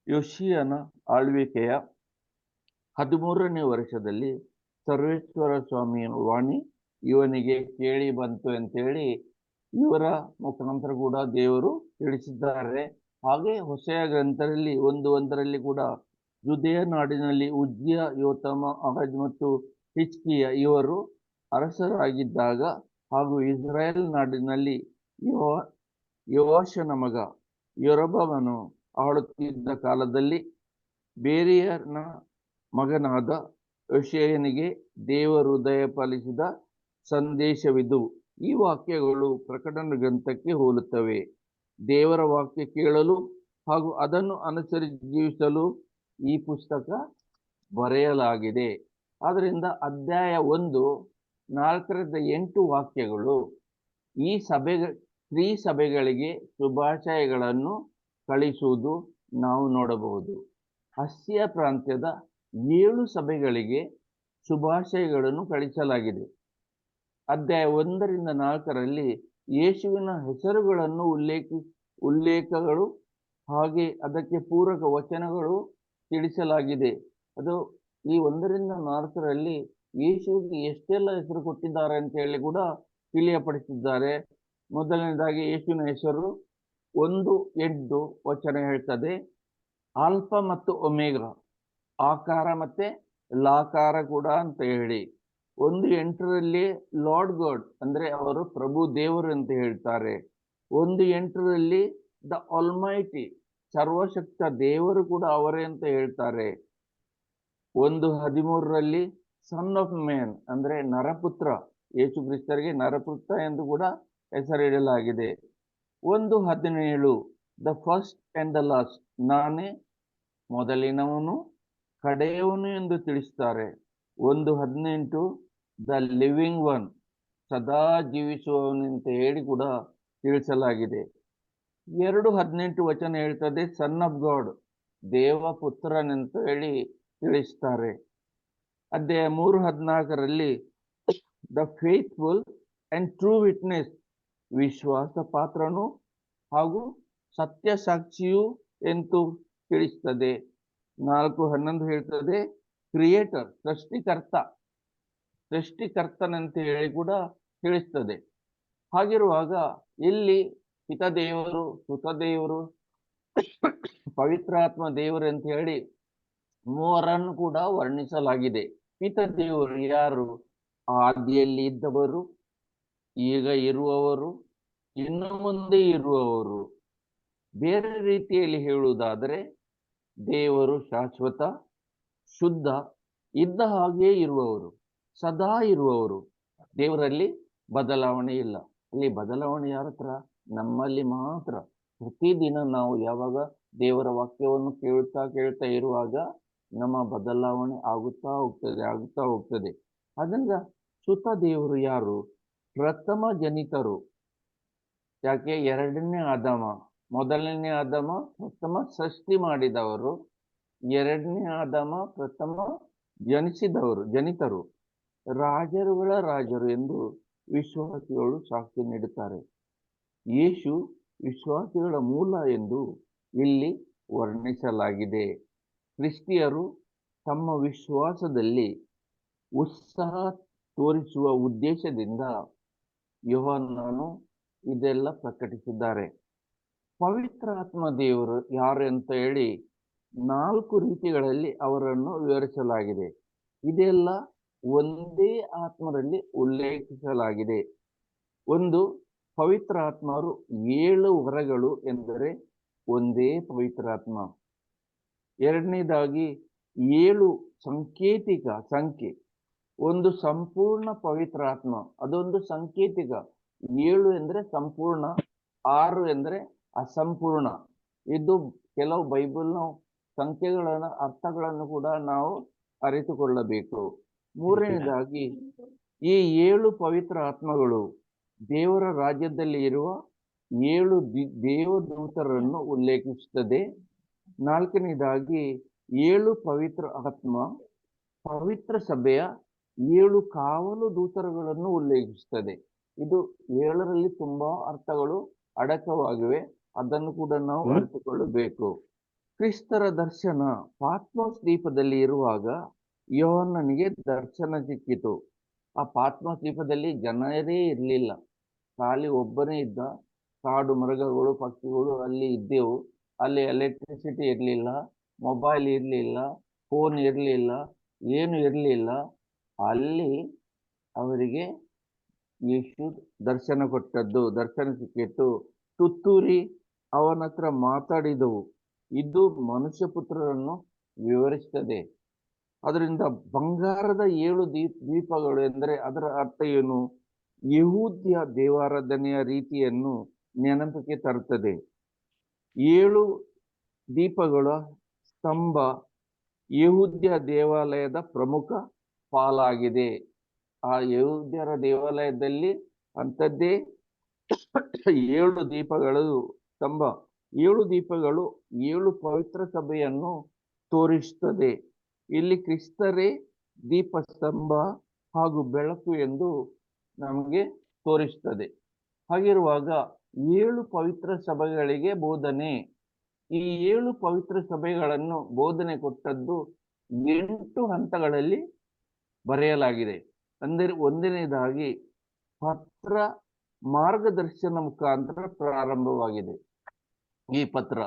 ಯೋಷೀಯನ ಆಳ್ವಿಕೆಯ 13ನೇ ವರ್ಷದಲ್ಲಿ ಸರ್ವೇಶ್ವರ ಸ್ವಾಮಿಯ ವಾಣಿ ಇವನಿಗೆ ಕೇಳಿ ಬಂತು ಅಂತೇಳಿ ಇವರ ಮುಖಾಂತರ ಕೂಡ ದೇವರು ತಿಳಿಸಿದ್ದಾರೆ. ಹಾಗೆ ಹೊಸೆಯ ಗ್ರಂಥದಲ್ಲಿ 1:1ರಲ್ಲಿ ಕೂಡ ಜುದೆಯ ನಾಡಿನಲ್ಲಿ ಉಜ್ಜಿಯ, ಯೋತಾಮ, ಆಹಾಜ್ ಮತ್ತು ಹಿಜ್ಕೀಯ ಇವರು ಅರಸರಾಗಿದ್ದಾಗ ಹಾಗೂ ಇಸ್ರಾಯೇಲ್ ನಾಡಿನಲ್ಲಿ ಯೋವಾಷನ ಮಗ ಯೆರೊಬ್ಬಾಮನು ಆಳುತ್ತಿದ್ದ ಕಾಲದಲ್ಲಿ ಬೇರಿಯನ ಮಗನಾದ ಯೋಷೀಯನಿಗೆ ದೇವರು ದಯಪಾಲಿಸಿದ ಸಂದೇಶವಿದು. ಈ ವಾಕ್ಯಗಳು ಪ್ರಕಟಣೆ ಗ್ರಂಥಕ್ಕೆ ಹೋಲುತ್ತವೆ. ದೇವರ ವಾಕ್ಯ ಕೇಳಲು ಹಾಗೂ ಅದನ್ನು ಅನುಸರಿಸಿ ಜೀವಿಸಲು ಈ ಪುಸ್ತಕ ಬರೆಯಲಾಗಿದೆ. ಆದ್ದರಿಂದ ಅಧ್ಯಾಯ 1 4-8 ವಾಕ್ಯಗಳು ಈ ಸಭೆಗಳಿಗೆ ಶುಭಾಶಯಗಳನ್ನು ಕಳಿಸುವುದು ನಾವು ನೋಡಬಹುದು. ಆಸಿಯಾ ಪ್ರಾಂತ್ಯದ 7 ಸಭೆಗಳಿಗೆ ಶುಭಾಶಯಗಳನ್ನು ಕಳಿಸಲಾಗಿದೆ. ಅಧ್ಯಾಯ 1-4ರಲ್ಲಿ ಯೇಸುವಿನ ಹೆಸರುಗಳನ್ನು ಉಲ್ಲೇಖಗಳು ಹಾಗೆ ಅದಕ್ಕೆ ಪೂರಕ ವಚನಗಳು ತಿಳಿಸಲಾಗಿದೆ. ಅದು ಈ 1-4ರಲ್ಲಿ ಯೇಸುವಿಗೆ ಎಷ್ಟೆಲ್ಲ ಹೆಸರು ಕೊಟ್ಟಿದ್ದಾರೆ ಅಂತ ಹೇಳಿ ಕೂಡ ತಿಳಿಯಪಡಿಸಿದ್ದಾರೆ. ಮೊದಲನೇದಾಗಿ ಯೇಸುವಿನ ಹೆಸರು 1:8 ವಚನ ಹೇಳ್ತದೆ, ಆಲ್ಫಾ ಮತ್ತು ಒಮೆಗಾ, ಆಕಾರ ಮತ್ತೆ ಲಾಕಾರ ಕೂಡ ಅಂತ ಹೇಳಿ. 1:8ರಲ್ಲಿ ಲಾರ್ಡ್ ಗಾಡ್ ಅಂದ್ರೆ ಅವರು ಪ್ರಭು ದೇವರು ಅಂತ ಹೇಳ್ತಾರೆ. 1:8ರಲ್ಲಿ ದ ಆಲ್ಮೈಟಿ ಸರ್ವಶಕ್ತ ದೇವರು ಕೂಡ ಅವರೇ ಅಂತ ಹೇಳ್ತಾರೆ. 1:13ರಲ್ಲಿ ಸನ್ ಆಫ್ ಮ್ಯಾನ್ ಅಂದ್ರೆ ನರಪುತ್ರ, ಯೇಸು ಕ್ರಿಸ್ತರಿಗೆ ನರಪುತ್ರ ಎಂದು ಕೂಡ ಹೆಸರಿಡಲಾಗಿದೆ. 1:17 the first and the last, ನಾನೇ ಮೊದಲಿನವನು ಕಡೆಯವನು ಎಂದು ತಿಳಿಸ್ತಾರೆ. 1:18 ದ ಲಿವಿಂಗ್ ಒನ್, ಸದಾ ಜೀವಿಸುವವನಂತ ಹೇಳಿ ಕೂಡ ತಿಳಿಸಲಾಗಿದೆ. 2:18 ವಚನ ಹೇಳ್ತದೆ ಸನ್ ಆಫ್ ಗಾಡ್, ದೇವಪುತ್ರನೆಂತ ಹೇಳಿ ತಿಳಿಸ್ತಾರೆ. ಅಧ್ಯಾಯ 3:14 the faithful and true witness, ವಿಶ್ವಾಸ ಪಾತ್ರನು ಹಾಗೂ ಸತ್ಯ ಸಾಕ್ಷಿಯು ಎಂದು ತಿಳಿಸ್ತದೆ. 4:11 ಹೇಳ್ತದೆ ಕ್ರಿಯೇಟರ್, ಸೃಷ್ಟಿಕರ್ತನಂತ ಹೇಳಿ ಕೂಡ ತಿಳಿಸ್ತದೆ. ಹಾಗಿರುವಾಗ ಇಲ್ಲಿ ಹಿತದೇವರು, ಸುತದೇವರು, ಪವಿತ್ರಾತ್ಮ ದೇವರು ಅಂತ ಹೇಳಿ ಮೂವರನ್ನು ಕೂಡ ವರ್ಣಿಸಲಾಗಿದೆ. ಹಿತದೇವರು ಯಾರು? ಆದಿಯಲ್ಲಿ ಇದ್ದವರು, ಈಗ ಇರುವವರು, ಇನ್ನು ಮುಂದೆ ಇರುವವರು. ಬೇರೆ ರೀತಿಯಲ್ಲಿ ಹೇಳುವುದಾದರೆ ದೇವರು ಶಾಶ್ವತ, ಶುದ್ಧ, ಇದ್ದ ಹಾಗೆ ಇರುವವರು, ಸದಾ ಇರುವವರು. ದೇವರಲ್ಲಿ ಬದಲಾವಣೆ ಇಲ್ಲ. ಅಲ್ಲಿ ಬದಲಾವಣೆ ಯಾರ ಹತ್ರ? ನಮ್ಮಲ್ಲಿ ಮಾತ್ರ. ಪ್ರತಿದಿನ ನಾವು ಯಾವಾಗ ದೇವರ ವಾಕ್ಯವನ್ನು ಕೇಳ್ತಾ ಇರುವಾಗ ನಮ್ಮ ಬದಲಾವಣೆ ಆಗುತ್ತಾ ಹೋಗ್ತದೆ. ಅದರಿಂದ ಸುತ ದೇವರು ಯಾರು? ಪ್ರಥಮ ಜನಿತರು. ಯಾಕೆ? ಎರಡನೇ ಆದಾಮ, ಮೊದಲನೇ ಆದಾಮ ಪ್ರಥಮ ಸೃಷ್ಟಿ ಮಾಡಿದವರು, ಎರಡನೇ ಆದಾಮ ಪ್ರಥಮ ಜನಿತರು, ರಾಜರುಗಳ ರಾಜರು ಎಂದು ವಿಶ್ವಾಸಿಗಳು ಸಾಕ್ಷಿ ನೀಡುತ್ತಾರೆ. ಯೇಸು ವಿಶ್ವಾಸಿಗಳ ಮೂಲ ಎಂದು ಇಲ್ಲಿ ವರ್ಣಿಸಲಾಗಿದೆ. ಕ್ರಿಸ್ತಿಯರು ತಮ್ಮ ವಿಶ್ವಾಸದಲ್ಲಿ ಉತ್ಸಾಹ ತೋರಿಸುವ ಉದ್ದೇಶದಿಂದ ಯೋಹಾನನು ಇದೆಲ್ಲ ಪ್ರಕಟಿಸಿದ್ದಾರೆ. ಪವಿತ್ರಾತ್ಮ ದೇವರು ಯಾರು ಅಂತ ಹೇಳಿ 4 ರೀತಿಗಳಲ್ಲಿ ಅವರನ್ನು ವಿವರಿಸಲಾಗಿದೆ. ಇದೆಲ್ಲ ಒಂದೇ ಆತ್ಮರಲ್ಲಿ ಉಲ್ಲೇಖಿಸಲಾಗಿದೆ. ಒಂದು, ಪವಿತ್ರಾತ್ಮರು 7 ವರಗಳು ಎಂದರೆ ಒಂದೇ ಪವಿತ್ರಾತ್ಮ. ಎರಡನೇದಾಗಿ 7 ಸಾಂಕೇತಿಕ ಸಂಖ್ಯೆ, ಒಂದು ಸಂಪೂರ್ಣ ಪವಿತ್ರಾತ್ಮ, ಅದೊಂದು ಸಾಂಕೇತಿಕ. 7 ಎಂದ್ರೆ ಸಂಪೂರ್ಣ, 6 ಎಂದ್ರೆ ಅಸಂಪೂರ್ಣ. ಇದು ಕೆಲವು ಬೈಬಲ್ನ ಸಂಖ್ಯೆಗಳನ್ನು ಅರ್ಥಗಳನ್ನು ಕೂಡ ನಾವು ಅರಿತುಕೊಳ್ಳಬೇಕು. ಮೂರನೇದಾಗಿ ಈ 7 ಪವಿತ್ರ ಆತ್ಮಗಳು ದೇವರ ರಾಜ್ಯದಲ್ಲಿ ಇರುವ 7 ದೇವದೂತರನ್ನು ಉಲ್ಲೇಖಿಸುತ್ತದೆ. ನಾಲ್ಕನೇದಾಗಿ 7 ಪವಿತ್ರ ಆತ್ಮ ಪವಿತ್ರ ಸಭೆಯ 7 ಕಾವಲು ದೂತರುಗಳನ್ನು ಉಲ್ಲೇಖಿಸುತ್ತದೆ. ಇದು 7ರಲ್ಲಿ ತುಂಬಾ ಅರ್ಥಗಳು ಅಡಕವಾಗಿವೆ. ಅದನ್ನು ಕೂಡ ನಾವು ಅರಿತುಕೊಳ್ಳಬೇಕು. ಕ್ರಿಸ್ತರ ದರ್ಶನ ಪಾತ್ಮೋಸ್ ದ್ವೀಪದಲ್ಲಿ ಇರುವಾಗ ಯೋಹಾನನಿಗೆ ದರ್ಶನ ಸಿಕ್ಕಿತು. ಆ ಪಾತ್ಮೋಸ್ ದ್ವೀಪದಲ್ಲಿ ಜನರೇ ಇರಲಿಲ್ಲ, ಖಾಲಿ ಒಬ್ಬನೇ ಇದ್ದ. ಕಾಡು ಮೃಗಗಳು, ಪಕ್ಷಿಗಳು ಅಲ್ಲಿ ಇದ್ದೆವು. ಅಲ್ಲಿ ಎಲೆಕ್ಟ್ರಿಸಿಟಿ ಇರಲಿಲ್ಲ, ಮೊಬೈಲ್ ಇರಲಿಲ್ಲ, ಫೋನ್ ಇರಲಿಲ್ಲ, ಏನು ಇರಲಿಲ್ಲ. ಅಲ್ಲಿ ಅವರಿಗೆ ಯೇಸು ದರ್ಶನ ಸಿಕ್ಕಿತ್ತು. ತುತ್ತೂರಿ ಅವನ ಹತ್ರ ಮಾತಾಡಿದವು. ಇದು ಮನುಷ್ಯ ಪುತ್ರರನ್ನು ವಿವರಿಸುತ್ತದೆ. ಅದರಿಂದ ಬಂಗಾರದ 7 ದೀಪಗಳು ಎಂದರೆ ಅದರ ಅರ್ಥ ಏನು? ಯಹೂದ್ಯ ದೇವಾರಾಧನೆಯ ರೀತಿಯನ್ನು ನೆನಪಿಗೆ ತರುತ್ತದೆ. 7 ದೀಪಗಳ ಸ್ತಂಭ ಯಹೂದ್ಯ ದೇವಾಲಯದ ಪ್ರಮುಖ ಪಾಲಾಗಿದೆ. ಆ ಯಹೂದ್ಯರ ದೇವಾಲಯದಲ್ಲಿ ಅಂಥದ್ದೇ 7 ದೀಪಗಳು ಸ್ತಂಭ. 7 ದೀಪಗಳು 7 ಪವಿತ್ರ ಸಭೆಯನ್ನು ತೋರಿಸುತ್ತದೆ. ಇಲ್ಲಿ ಕ್ರಿಸ್ತರೇ ದೀಪಸ್ತಂಭ ಹಾಗೂ ಬೆಳಕು ಎಂದು ನಮಗೆ ತೋರಿಸುತ್ತದೆ. ಹಾಗಿರುವಾಗ 7 ಪವಿತ್ರ ಸಭೆಗಳಿಗೆ ಬೋಧನೆ. ಈ 7 ಪವಿತ್ರ ಸಭೆಗಳನ್ನು ಬೋಧನೆ ಕೊಟ್ಟದ್ದು 8 ಹಂತಗಳಲ್ಲಿ ಬರೆಯಲಾಗಿದೆ. ಅಂದರೆ ಒಂದನೇದಾಗಿ ಪತ್ರ ಮಾರ್ಗದರ್ಶನ ಮುಖಾಂತರ ಪ್ರಾರಂಭವಾಗಿದೆ. ಈ ಪತ್ರ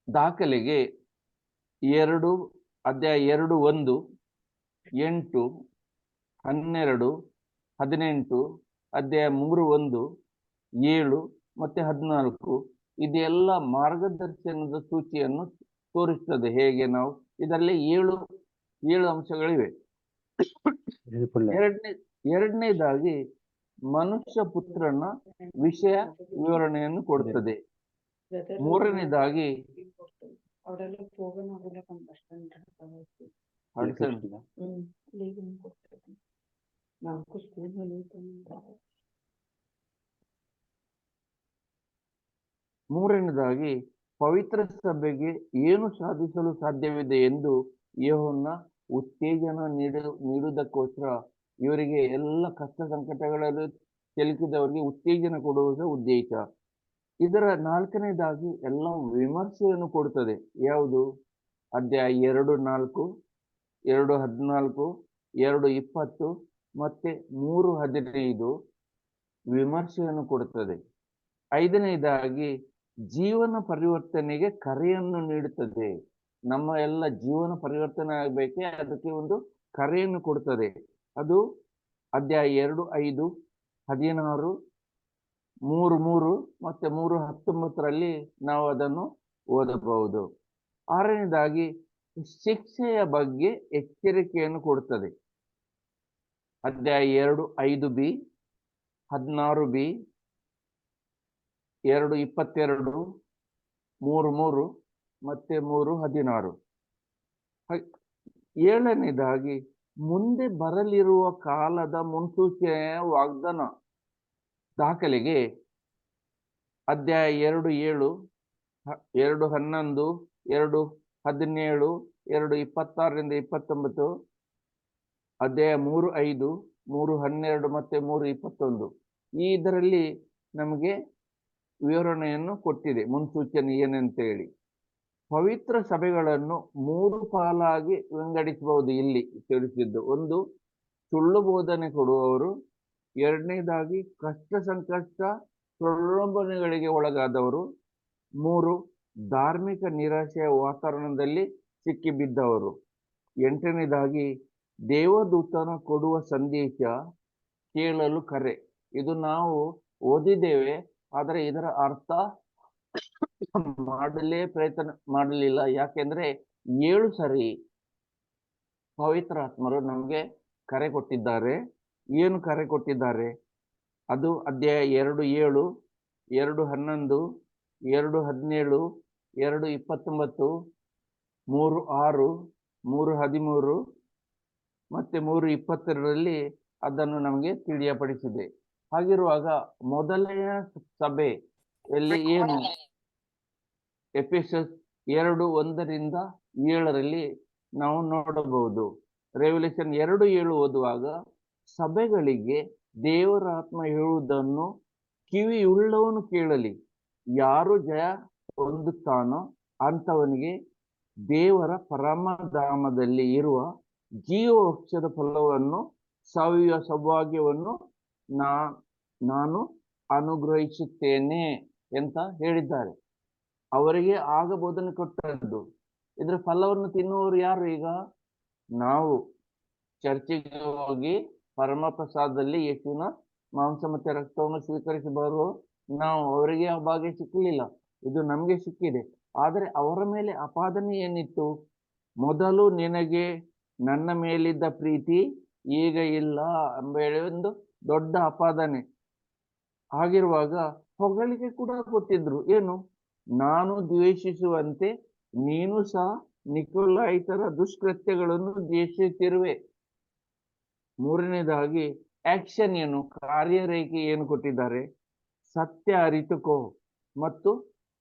ದಾಖಲೆಗೆ 2 ಅಧ್ಯಾಯ 2:1, 8, 12, 18, ಅಧ್ಯಾಯ 3:1, 7 ಮತ್ತೆ 14 ಇದೆಲ್ಲ ಮಾರ್ಗದರ್ಶನದ ಸೂಚಿಯನ್ನು ತೋರಿಸ್ತದೆ. ಹೇಗೆ ನಾವು ಇದರಲ್ಲಿ 7 ಅಂಶಗಳಿವೆ. ಎರಡನೇದಾಗಿ ಮನುಷ್ಯ ಪುತ್ರನ ವಿಷಯ ವಿವರಣೆಯನ್ನು ಕೊಡುತ್ತದೆ. ಮೂರನೇದಾಗಿ ಮೂರನೇದಾಗಿ ಪವಿತ್ರ ಸಭೆಗೆ ಏನು ಸಾಧಿಸಲು ಸಾಧ್ಯವಿದೆ ಎಂದು ಯೆಹೋವನ ಉತ್ತೇಜನ ನೀಡುವುದಕ್ಕೋಸ್ಕರ ಇವರಿಗೆ ಎಲ್ಲ ಕಷ್ಟ ಸಂಕಟಗಳಲ್ಲಿ ಸಿಲುಕಿದವರಿಗೆ ಉತ್ತೇಜನ ಕೊಡುವುದು ಉದ್ದೇಶ. ಇದರ ನಾಲ್ಕನೇದಾಗಿ ಎಲ್ಲ ವಿಮರ್ಶೆಯನ್ನು ಕೊಡುತ್ತದೆ. ಯಾವುದು? ಅಧ್ಯಾಯ 2:4, 2:14, 2:20 ಮತ್ತೆ 3:15 ವಿಮರ್ಶೆಯನ್ನು ಕೊಡುತ್ತದೆ. ಐದನೇದಾಗಿ ಜೀವನ ಪರಿವರ್ತನೆಗೆ ಕರೆಯನ್ನು ನೀಡುತ್ತದೆ. ನಮ್ಮ ಎಲ್ಲ ಜೀವನ ಪರಿವರ್ತನೆ ಆಗಬೇಕೆ, ಅದಕ್ಕೆ ಒಂದು ಕರೆಯನ್ನು ಕೊಡುತ್ತದೆ. ಅದು ಅಧ್ಯಾಯ 2:5, 16, 3:3 ಮತ್ತೆ 3:19 ನಾವು ಅದನ್ನು ಓದಬಹುದು. ಆರನೇದಾಗಿ ಶಿಕ್ಷೆಯ ಬಗ್ಗೆ ಎಚ್ಚರಿಕೆಯನ್ನು ಕೊಡುತ್ತದೆ. ಅಧ್ಯಾಯ 2:5b, 16b, 2:22, 3:3 ಮತ್ತೆ 3:16. ಏಳನೇದಾಗಿ ಮುಂದೆ ಬರಲಿರುವ ಕಾಲದ ಮುನ್ಸೂಚನೆಯ ವಾಗ್ದಾನ ದಾಖಲೆಗೆ ಅಧ್ಯಾಯ 2:7, 2:11, 2:17, 2:26-29, ಅಧ್ಯಾಯ 3:5, 3:12 ಮತ್ತೆ 3:21 ಇದರಲ್ಲಿ ನಮಗೆ ವಿವರಣೆಯನ್ನು ಕೊಟ್ಟಿದೆ, ಮುನ್ಸೂಚನೆ ಏನಂತೇಳಿ. ಪವಿತ್ರ ಸಭೆಗಳನ್ನು 3 ಪಾಲಾಗಿ ವಿಂಗಡಿಸಬಹುದು ಇಲ್ಲಿ ತಿಳಿಸಿದ್ದು. ಒಂದು, ಸುಳ್ಳು ಬೋಧನೆ ಕೊಡುವವರು. ಎರಡನೇದಾಗಿ ಕಷ್ಟ ಸಂಕಷ್ಟ ಪ್ರಲೋಭನೆಗಳಿಗೆ ಒಳಗಾದವರು. 3, ಧಾರ್ಮಿಕ ನಿರಾಶೆಯ ವಾತಾವರಣದಲ್ಲಿ ಸಿಕ್ಕಿಬಿದ್ದವರು. 8ನೇದಾಗಿ ದೇವದೂತನ ಕೊಡುವ ಸಂದೇಶ ಕೇಳಲು ಕರೆ. ಇದು ನಾವು ಓದಿದ್ದೇವೆ, ಆದರೆ ಇದರ ಅರ್ಥ ಪ್ರಯತ್ನ ಮಾಡಲಿಲ್ಲ. ಯಾಕೆಂದ್ರೆ 7 ಸರಿ ಪವಿತ್ರಾತ್ಮರು ನಮಗೆ ಕರೆ ಕೊಟ್ಟಿದ್ದಾರೆ. ಏನು ಕರೆ ಕೊಟ್ಟಿದ್ದಾರೆ? ಅದು ಅಧ್ಯಾಯ 2:7, 2:11, 2:17, 2:29, 3:6, 3:13 ಮತ್ತೆ 3:22 ಅದನ್ನು ನಮಗೆ ತಿಳಿಯಪಡಿಸಿದೆ. ಹಾಗಿರುವಾಗ ಮೊದಲನೆಯ ಸಭೆ ಎಲ್ಲಿ ಏನು? ಎಫೆಸಸ್ 2:1-7 ನಾವು ನೋಡಬಹುದು. ರೆವಲ್ಯೂಷನ್ 2:7 ಓದುವಾಗ ಸಭೆಗಳಿಗೆ ದೇವರ ಆತ್ಮ ಹೇಳುವುದನ್ನು ಕಿವಿಯುಳ್ಳವನು ಕೇಳಲಿ. ಯಾರು ಜಯ ಹೊಂದುತ್ತಾನೋ ಅಂಥವನಿಗೆ ದೇವರ ಪರಮಧಾಮದಲ್ಲಿ ಇರುವ ಜೀವವೃಕ್ಷದ ಫಲವನ್ನು ಸವಿಯುವ ಸೌಭಾಗ್ಯವನ್ನು ನಾನು ಅನುಗ್ರಹಿಸುತ್ತೇನೆ ಅಂತ ಹೇಳಿದ್ದಾರೆ. ಅವರಿಗೆ ಆಗ ಬೋಧನೆ ಕೊಟ್ಟದ್ದು. ಇದರ ಫಲವನ್ನು ತಿನ್ನುವವರು ಯಾರು? ಈಗ ನಾವು ಚರ್ಚಿಗೆ ಹೋಗಿ ಪರಮ ಪ್ರಸಾದದಲ್ಲಿ ಯೇಸುವಿನ ಮಾಂಸ ಮತ್ತೆ ರಕ್ತವನ್ನು ಸ್ವೀಕರಿಸಿ ಬರುವ ನಾವು, ಅವರಿಗೆ ಆ ಭಾಗ್ಯ ಸಿಕ್ಕಲಿಲ್ಲ, ಇದು ನಮಗೆ ಸಿಕ್ಕಿದೆ. ಆದರೆ ಅವರ ಮೇಲೆ ಅಪಾದನೆ ಏನಿತ್ತು? ಮೊದಲು ನಿನಗೆ ನನ್ನ ಮೇಲಿದ್ದ ಪ್ರೀತಿ ಈಗ ಇಲ್ಲ ಎಂಬ ಒಂದು ದೊಡ್ಡ ಅಪಾದನೆ. ಹಾಗಿರುವಾಗ ಹೊಗಳಿಕೆ ಕೂಡ ಕೊಟ್ಟಿದ್ರು. ಏನು? ನಾನು ದ್ವೇಷಿಸುವಂತೆ ನೀನು ಸಹ ನಿಕೊಲಾಯಿತರ ದುಷ್ಕೃತ್ಯಗಳನ್ನು ದ್ವೇಷಿಸಿರುವೆ. ಮೂರನೇದಾಗಿ ಆಕ್ಷನ್ ಏನು? ಕಾರ್ಯರೇಖೆ ಏನು ಕೊಟ್ಟಿದ್ದಾರೆ? ಸತ್ಯ ಅರಿತುಕೋ ಮತ್ತು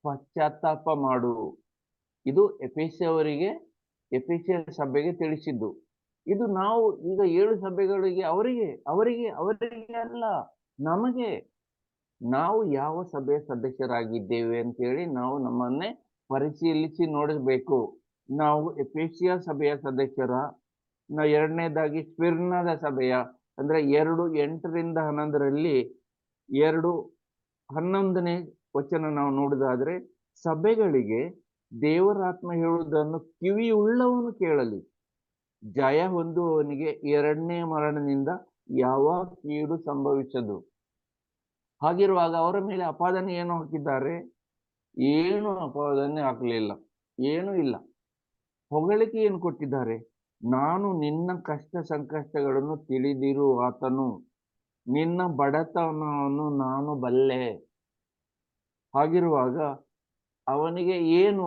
ಪಶ್ಚಾತ್ತಾಪ ಮಾಡು. ಇದು ಎಫೆಸವರಿಗೆ, ಎಫೆಸಿಯ ಸಭೆಗೆ ತಿಳಿಸಿದ್ದು. ಇದು ನಾವು ಈಗ 7 ಸಭೆಗಳಿಗೆ, ಅವರಿಗೆ ಅಲ್ಲ, ನಮಗೆ, ನಾವು ಯಾವ ಸಭೆಯ ಸದಸ್ಯರಾಗಿದ್ದೇವೆ ಅಂತೇಳಿ ನಾವು ನಮ್ಮನ್ನೇ ಪರಿಶೀಲಿಸಿ ನೋಡಬೇಕು. ನಾವು ಎಫೆಸಿಯ ಸಭೆಯ ಸದಸ್ಯರ? ಎರಡನೇದಾಗಿ ಸ್ಮಿರ್ನದ ಸಭೆಯ? ಅಂದ್ರೆ 2:8-11 2:11 ವಚನ ನಾವು ನೋಡುವುದಾದ್ರೆ, ಸಭೆಗಳಿಗೆ ದೇವರಾತ್ಮ ಹೇಳುವುದನ್ನು ಕಿವಿಯುಳ್ಳವನು ಕೇಳಲಿ. ಜಯ ಹೊಂದುವವನಿಗೆ 2ನೇ ಮರಣದಿಂದ ಯಾವ ಕೀಡು ಸಂಭವಿಸದು. ಹಾಗಿರುವಾಗ ಅವರ ಮೇಲೆ ಅಪಾದನೆ ಏನು ಹಾಕಿದ್ದಾರೆ? ಏನು ಅಪಾದನೆ ಹಾಕಲಿಲ್ಲ, ಏನೂ ಇಲ್ಲ. ಹೊಗಳಿಕೆ ಏನು ಕೊಟ್ಟಿದ್ದಾರೆ? ನಾನು ನಿನ್ನ ಕಷ್ಟ ಸಂಕಷ್ಟಗಳನ್ನು ತಿಳಿದಿರುವಾತನು, ನಿನ್ನ ಬಡತನವನ್ನು ನಾನು ಬಲ್ಲೆ. ಹಾಗಿರುವಾಗ ಅವನಿಗೆ ಏನು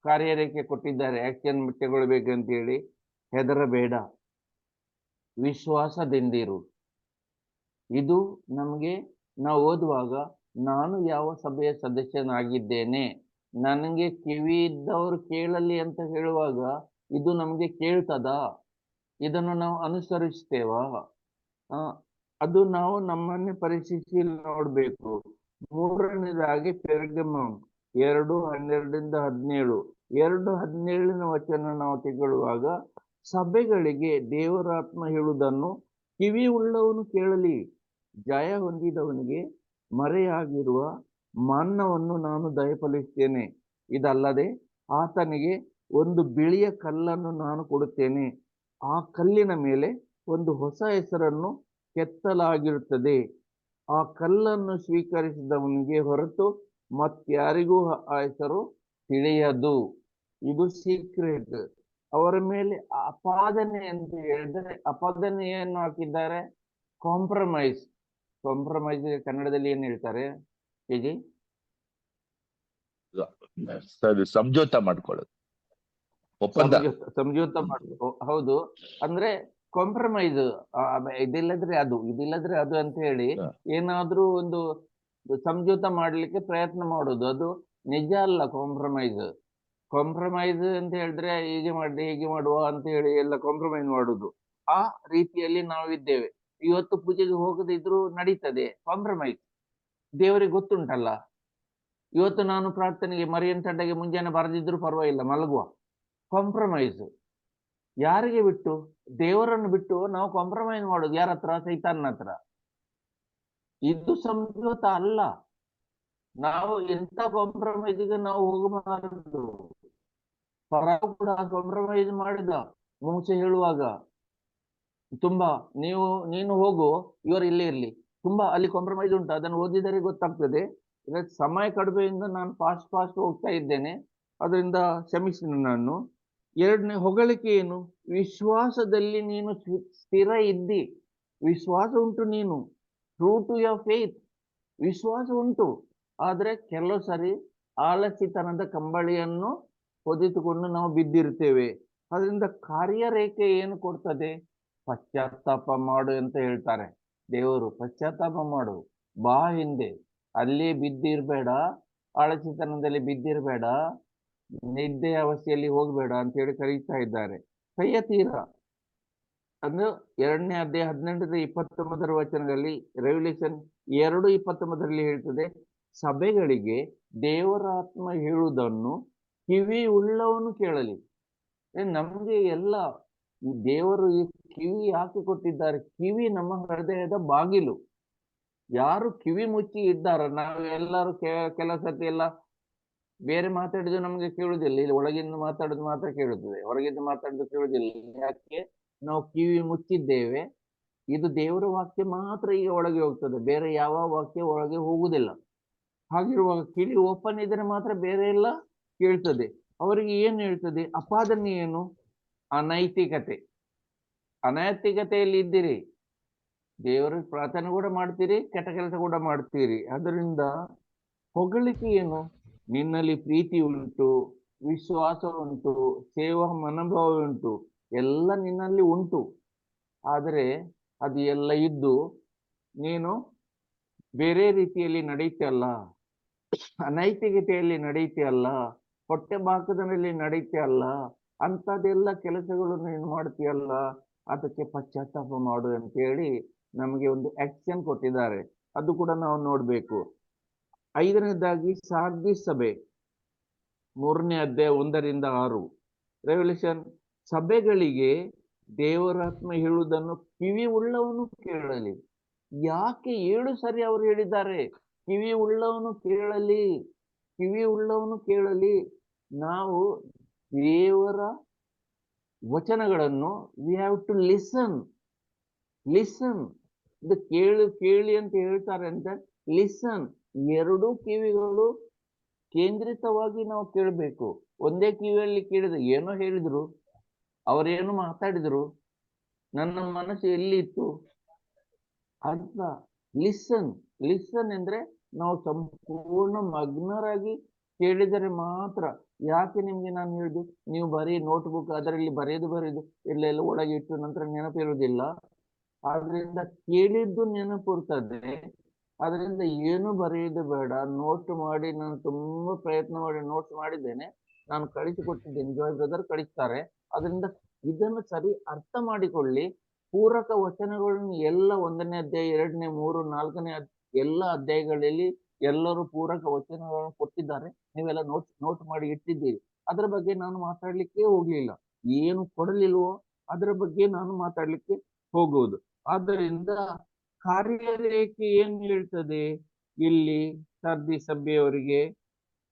ಕಾರ್ಯರೇಖೆ ಕೊಟ್ಟಿದ್ದಾರೆ, ಆಕ್ಷನ್ ತಗೊಳ್ಬೇಕಂತ ಹೇಳಿ? ಹೆದರಬೇಡ, ವಿಶ್ವಾಸದಿಂದಿರು. ಇದು ನಮಗೆ ನಾವು ಓದುವಾಗ ನಾನು ಯಾವ ಸಭೆಯ ಸದಸ್ಯನಾಗಿದ್ದೇನೆ, ನನಗೆ ಕಿವಿ ಇದ್ದವರು ಕೇಳಲಿ ಅಂತ ಹೇಳುವಾಗ ಇದು ನಮಗೆ ಕೇಳ್ತದಾ? ಇದನ್ನು ನಾವು ಅನುಸರಿಸ್ತೇವಾ? ಅದು ನಾವು ನಮ್ಮನ್ನೇ ಪರೀಕ್ಷಿಸಿ ನೋಡ್ಬೇಕು. ಮೂರನೇದಾಗಿ ಪೆರ್ಗಮಮ್ 2:12-17, 2:17 ವಚನ ನಾವು ತೆಗೊಳ್ಳುವಾಗ, ಸಭೆಗಳಿಗೆ ದೇವರಾತ್ಮ ಹೇಳುವುದನ್ನು ಕಿವಿ ಉಳ್ಳವನು ಕೇಳಲಿ. ಜಯ ಹೊಂದಿದವನಿಗೆ ಮರೆಯಾಗಿರುವ ಮನ್ನವನ್ನು ನಾನು ದಯಪಾಲಿಸ್ತೇನೆ. ಇದಲ್ಲದೆ ಆತನಿಗೆ ಒಂದು ಬಿಳಿಯ ಕಲ್ಲನ್ನು ನಾನು ಕೊಡುತ್ತೇನೆ. ಆ ಕಲ್ಲಿನ ಮೇಲೆ ಒಂದು ಹೊಸ ಹೆಸರನ್ನು ಕೆತ್ತಲಾಗಿರುತ್ತದೆ. ಆ ಕಲ್ಲನ್ನು ಸ್ವೀಕರಿಸಿದವನಿಗೆ ಹೊರತು ಮತ್ಯಾರಿಗೂ ಆ ಹೆಸರು ತಿಳಿಯದು. ಇದು ಸೀಕ್ರೆಟ್. ಅವರ ಮೇಲೆ ಅಪಾದನೆ ಅಂತ ಹೇಳಿದ್ರೆ, ಅಪಾದನೆಯನ್ನು ಹಾಕಿದ್ದಾರೆ. ಕಾಂಪ್ರಮೈಸ್. ಕಾಂಪ್ರಮೈಸ್ ಕನ್ನಡದಲ್ಲಿ ಏನ್ ಹೇಳ್ತಾರೆ ಹೇಗೆ? ಸಮझೋತಾ ಮಾಡ್ಕೊಳ್ಳೋದು, ಒಪ್ಪಂದ. ಸಮझೋತಾ ಮಾಡ್ಕೊ. ಹೌದು, ಅಂದ್ರೆ ಕಾಂಪ್ರಮೈಸ್. ಇದಿಲ್ಲದ್ರೆ ಅದು, ಇದಿಲ್ಲದ್ರೆ ಅದು ಅಂತ ಹೇಳಿ ಏನಾದ್ರೂ ಒಂದು ಸಮझೋತಾ ಮಾಡ್ಲಿಕ್ಕೆ ಪ್ರಯತ್ನ ಮಾಡೋದು, ಅದು ನಿಜ ಅಲ್ಲ. ಕಾಂಪ್ರಮೈಸ್ ಕಾಂಪ್ರಮೈಸ್ ಅಂತ ಹೇಳಿದ್ರೆ ಹೀಗೆ ಮಾಡಿ ಹೀಗೆ ಮಾಡುವ ಅಂತ ಹೇಳಿ ಎಲ್ಲ ಕಾಂಪ್ರಮೈಸ್ ಮಾಡುದು. ಆ ರೀತಿಯಲ್ಲಿ ನಾವಿದ್ದೇವೆ. ಇವತ್ತು ಪೂಜೆಗೆ ಹೋಗದಿದ್ರು ನಡೀತದೆ, ಕಾಂಪ್ರಮೈಸ್. ದೇವರಿಗೆ ಗೊತ್ತುಂಟಲ್ಲ, ಇವತ್ತು ನಾನು ಪ್ರಾರ್ಥನೆಗೆ ಮರಿಯನ್ ತಂಡಗೆ ಮುಂಜಾನೆ ಬರದಿದ್ರು ಪರವಾಗಿಲ್ಲ, ಮಲಗುವ. ಕಾಂಪ್ರಮೈಸ್. ಯಾರಿಗೆ ಬಿಟ್ಟು? ದೇವರನ್ನು ಬಿಟ್ಟು ನಾವು ಕಾಂಪ್ರಮೈಸ್ ಮಾಡೋದು ಯಾರ ಹತ್ರ? ಸೈತಾನ್ನ ಹತ್ರ. ಇದು ಸಮझೋತಾ ಅಲ್ಲ. ನಾವು ಎಂತ ಕಾಂಪ್ರಮೈಸ್ಗೆ ನಾವು ಹೋಗಬಾರದು. ಫರಾವ್ ಕೂಡ ಕಾಂಪ್ರಮೈಸ್ ಮಾಡಿದ ಮೋಸೆ ಹೇಳುವಾಗ. ತುಂಬಾ ನೀನು ಹೋಗು, ಇವರು ಇಲ್ಲೇ ಇರ್ಲಿ. ತುಂಬಾ ಅಲ್ಲಿ ಕಾಂಪ್ರಮೈಸ್ ಉಂಟು, ಅದನ್ನು ಓದಿದರೆ ಗೊತ್ತಾಗ್ತದೆ. ಸಮಯ ಕಡಿಮೆಯಿಂದ ನಾನು ಫಾಸ್ಟ್ ಹೋಗ್ತಾ ಇದ್ದೇನೆ, ಅದರಿಂದ ಕ್ಷಮಿಸಿ ನಾನು. ಎರಡನೇ ಹೊಗಳಿಕೆ ಏನು? ವಿಶ್ವಾಸದಲ್ಲಿ ನೀನು ಸ್ಥಿರ ಇದ್ದಿ. ವಿಶ್ವಾಸ ಉಂಟು, ನೀನು ಟ್ರೂ ಟು ಯೋರ್ ಫೇತ್. ವಿಶ್ವಾಸ ಉಂಟು, ಆದ್ರೆ ಕೆಲವು ಸರಿ ಆಲಸಿತನದ ಕಂಬಳಿಯನ್ನು ಹೊದಿತುಕೊಂಡು ನಾವು ಬಿದ್ದಿರ್ತೇವೆ. ಅದರಿಂದ ಕಾರ್ಯರೇಖೆ ಏನು ಕೊಡ್ತದೆ? ಪಶ್ಚಾತ್ತಾಪ ಮಾಡು ಅಂತ ಹೇಳ್ತಾರೆ ದೇವರು. ಪಶ್ಚಾತ್ತಾಪ ಮಾಡು, ಬಾ ಹಿಂದೆ. ಅಲ್ಲಿ ಬಿದ್ದಿರ್ಬೇಡ, ಆಳಸಿತನದಲ್ಲಿ ಬಿದ್ದಿರ್ಬೇಡ, ನಿದ್ದೆ ಅವಸ್ಥೆಯಲ್ಲಿ ಹೋಗ್ಬೇಡ ಅಂತ ಹೇಳಿ ಕರೀತಾ ಇದ್ದಾರೆ. ಕೈಯ ತೀರ ಅಂದ್ರೆ 2ನೇ ಅಧ್ಯಾಯ 18-29 ವಚನದಲ್ಲಿ, ರೆವಲ್ಯೂಷನ್ 2:29 ಹೇಳ್ತದೆ, ಸಭೆಗಳಿಗೆ ದೇವರ ಆತ್ಮ ಹೇಳುವುದನ್ನು ಕಿವಿ ಉಳ್ಳವನು ಕೇಳಲಿ. ನಮ್ಗೆ ಎಲ್ಲ ದೇವರು ಈ ಕಿವಿ ಯಾಕೆ ಕೊಟ್ಟಿದ್ದಾರೆ? ಕಿವಿ ನಮ್ಮ ಹೃದಯದ ಬಾಗಿಲು. ಯಾರು ಕಿವಿ ಮುಚ್ಚಿ ಇದ್ದಾರ, ನಾವು ಎಲ್ಲರೂ ಕೆಲವು ಸತಿ ಎಲ್ಲ ಬೇರೆ ಮಾತಾಡಿದ್ದು ನಮ್ಗೆ ಕೇಳುದಿಲ್ಲ. ಇಲ್ಲಿ ಒಳಗಿಂದ ಮಾತಾಡೋದು ಮಾತ್ರ ಕೇಳುತ್ತದೆ, ಹೊರಗಿಂದ ಮಾತಾಡೋದು ಕೇಳುದಿಲ್ಲ. ಯಾಕೆ? ನಾವು ಕಿವಿ ಮುಚ್ಚಿದ್ದೇವೆ. ಇದು ದೇವರ ವಾಕ್ಯ ಮಾತ್ರ ಈಗ ಒಳಗೆ ಹೋಗ್ತದೆ, ಬೇರೆ ಯಾವ ವಾಕ್ಯ ಒಳಗೆ ಹೋಗುದಿಲ್ಲ. ಹಾಗಿರುವಾಗ ಕಿವಿ ಓಪನ್ ಇದ್ರೆ ಮಾತ್ರ ಬೇರೆ ಎಲ್ಲ ಕೇಳ್ತದೆ. ಅವರಿಗೆ ಏನು ಹೇಳ್ತದೆ? ಅಪಾದನೆ ಏನು? ಅನೈತಿಕತೆ. ಅನೈತಿಕತೆಯಲ್ಲಿ ಇದ್ದೀರಿ, ದೇವರಿಗೆ ಪ್ರಾರ್ಥನೆ ಕೂಡ ಮಾಡ್ತೀರಿ, ಕೆಟ್ಟ ಕೆಲಸ ಕೂಡ ಮಾಡ್ತೀರಿ. ಅದರಿಂದ ಹೊಗಳಿಕೆ ಏನು? ನಿನ್ನಲ್ಲಿ ಪ್ರೀತಿ ಉಂಟು, ವಿಶ್ವಾಸ ಉಂಟು, ಸೇವಾ ಮನೋಭಾವ ಉಂಟು, ಎಲ್ಲ ನಿನ್ನಲ್ಲಿ ಉಂಟು. ಆದರೆ ಅದು ಎಲ್ಲ ಇದ್ದು ನೀನು ಬೇರೆ ರೀತಿಯಲ್ಲಿ ನಡೀತಿಯಲ್ಲ, ಅನೈತಿಕತೆಯಲ್ಲಿ ನಡೀತಿಯಲ್ಲ, ಹೊಟ್ಟೆ ಬಾಕದಲ್ಲಿ ನಡೀತಿಯಲ್ಲ, ಅಂಥದ್ದೆಲ್ಲ ಕೆಲಸಗಳು ನೀನು ಮಾಡ್ತೀಯಲ್ಲ, ಅದಕ್ಕೆ ಪಶ್ಚಾತ್ತಾಪ ಮಾಡು ಅಂತೇಳಿ ನಮಗೆ ಒಂದು ಆಕ್ಷನ್ ಕೊಟ್ಟಿದ್ದಾರೆ. ಅದು ಕೂಡ ನಾವು ನೋಡ್ಬೇಕು. 5ನೇದಾಗಿ ಸಾರ್ದಿಸ್ ಸಭೆ, 3ನೇ ಅಧ್ಯಾಯ 1-6. ರೆವಲ್ಯೂಷನ್ ಸಭೆಗಳಿಗೆ ದೇವರಾತ್ಮ ಹೇಳುವುದನ್ನು ಕಿವಿ ಉಳ್ಳವನು ಕೇಳಲಿ. ಯಾಕೆ 7 ಸರಿ ಅವರು ಹೇಳಿದ್ದಾರೆ ಕಿವಿ ಉಳ್ಳವನು ಕೇಳಲಿ, ಕಿವಿ ಉಳ್ಳವನು ಕೇಳಲಿ? ನಾವು ದೇವರ ವಚನಗಳನ್ನು ವಿ ಹ್ಯಾವ್ ಟು ಲಿಸನ್. ಇದು ಕೇಳಿ ಅಂತ ಹೇಳ್ತಾರೆ ಅಂತ. ಲಿಸನ್. 2 ಕಿವಿಗಳು ಕೇಂದ್ರಿತವಾಗಿ ನಾವು ಕೇಳಬೇಕು. ಒಂದೇ ಕಿವಿಯಲ್ಲಿ ಕೇಳಿದ್ರೆ ಏನೋ ಹೇಳಿದ್ರು, ಅವರೇನು ಮಾತಾಡಿದ್ರು, ನನ್ನ ಮನಸ್ಸು ಎಲ್ಲಿ ಇತ್ತು, ಅರ್ಥ. ಲಿಸನ್. ಲಿಸನ್ ಅಂದ್ರೆ ನಾವು ಸಂಪೂರ್ಣ ಮಗ್ನರಾಗಿ ಕೇಳಿದರೆ ಮಾತ್ರ. ಯಾಕೆ ನಿಮ್ಗೆ ನಾನು ಹೇಳಿದ್ದು, ನೀವು ಬರೀ ನೋಟ್ಬುಕ್ ಅದರಲ್ಲಿ ಬರೆದು ಎಲ್ಲೆಲ್ಲ ಒಳಗೆ ಇಟ್ಟು ನಂತರ ನೆನಪಿರುವುದಿಲ್ಲ. ಆದ್ರಿಂದ ಕೇಳಿದ್ದು ನೆನಪಿರ್ತದೆ. ಅದರಿಂದ ಏನು ಬರೆಯುವುದು ಬೇಡ. ನೋಟ್ ಮಾಡಿ, ನಾನು ತುಂಬಾ ಪ್ರಯತ್ನ ಮಾಡಿ ನೋಟ್ ಮಾಡಿದ್ದೇನೆ, ನಾನು ಕಳಿಸಿಕೊಟ್ಟಿದ್ದೇನೆ, ಜಾಯ್ ಬ್ರದರ್ ಕಳಿಸ್ತಾರೆ. ಅದರಿಂದ ಇದನ್ನು ಸರಿ ಅರ್ಥ ಮಾಡಿಕೊಳ್ಳಿ. ಪೂರಕ ವಚನಗಳನ್ನು ಎಲ್ಲ 1ನೇ ಅಧ್ಯಾಯ, 2ನೇ, 3, 4ನೇ ಎಲ್ಲ ಅಧ್ಯಾಯಗಳಲ್ಲಿ ಎಲ್ಲರೂ ಪೂರಕ ವಚನಗಳನ್ನು ಕೊಟ್ಟಿದ್ದಾರೆ. ನೀವೆಲ್ಲ ನೋಟ್ ಮಾಡಿ ಇಟ್ಟಿದ್ದೀರಿ. ಅದರ ಬಗ್ಗೆ ನಾನು ಮಾತಾಡ್ಲಿಕ್ಕೆ ಹೋಗ್ಲಿಲ್ಲ. ಏನು ಕೊಡಲಿಲ್ವೋ ಅದರ ಬಗ್ಗೆ ನಾನು ಮಾತಾಡ್ಲಿಕ್ಕೆ ಹೋಗುವುದು. ಆದ್ದರಿಂದ ಕಾರ್ಯರೇಖೆ ಏನ್ ಹೇಳ್ತದೆ ಇಲ್ಲಿ ಸರ್ದಿ ಸಭೆಯವರಿಗೆ?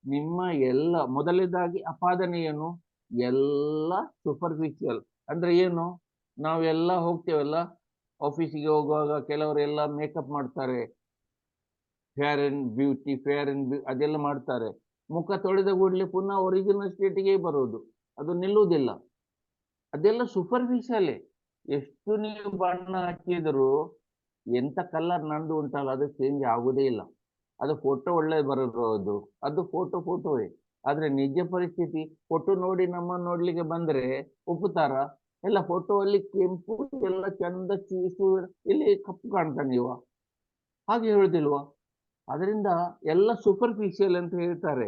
ನಿಮ್ಮ ಎಲ್ಲ ಮೊದಲನೇದಾಗಿ ಅಪಾದನೆ ಏನು? ಎಲ್ಲ ಸೂಪರ್ಫಿಷಿಯಲ್. ಅಂದ್ರೆ ಏನು? ನಾವೆಲ್ಲ ಹೋಗ್ತೇವಲ್ಲ ಆಫೀಸಿಗೆ ಹೋಗುವಾಗ, ಕೆಲವರೆಲ್ಲ ಮೇಕಪ್ ಮಾಡ್ತಾರೆ, ಫೇರ್ ಅಂಡ್ ಬ್ಯೂಟಿ, ಅದೆಲ್ಲ ಮಾಡ್ತಾರೆ. ಮುಖ ತೊಳೆದ ಕೂಡಲೇ ಪುನಃ ಒರಿಜಿನಲ್ ಸ್ಟೇಟಿಗೆ ಬರೋದು, ಅದು ನಿಲ್ಲುವುದಿಲ್ಲ. ಅದೆಲ್ಲ ಸೂಪರ್ಫಿಷಿಯಲೇ. ಎಷ್ಟು ನೀವು ಬಣ್ಣ ಹಚ್ಚಿದ್ರು, ಎಂತ ಕಲರ್ ನಂದು ಉಂಟಲ್ಲ ಅದು ಚೇಂಜ್ ಆಗುದೇ ಇಲ್ಲ. ಅದು ಫೋಟೋ ಒಳ್ಳೆ ಬರಬಹುದು, ಅದು ಫೋಟೋವೇ. ಆದ್ರೆ ನಿಜ ಪರಿಸ್ಥಿತಿ ಫೋಟೋ ನೋಡಿ ನಮ್ಮನ್ನು ನೋಡ್ಲಿಕ್ಕೆ ಬಂದ್ರೆ ಒಪ್ಪುತ್ತಾರ? ಎಲ್ಲ ಫೋಟೋ ಅಲ್ಲಿ ಕೆಂಪು ಎಲ್ಲ ಚಂದ ಚೂಸು, ಇಲ್ಲಿ ಕಪ್ಪು ಕಾಣ್ತಾನೆ ಇವ, ಹಾಗೆ ಹೇಳುದಿಲ್ವಾ? ಅದರಿಂದ ಎಲ್ಲ ಸೂಪರ್ಫಿಷಿಯಲ್ ಅಂತ ಹೇಳ್ತಾರೆ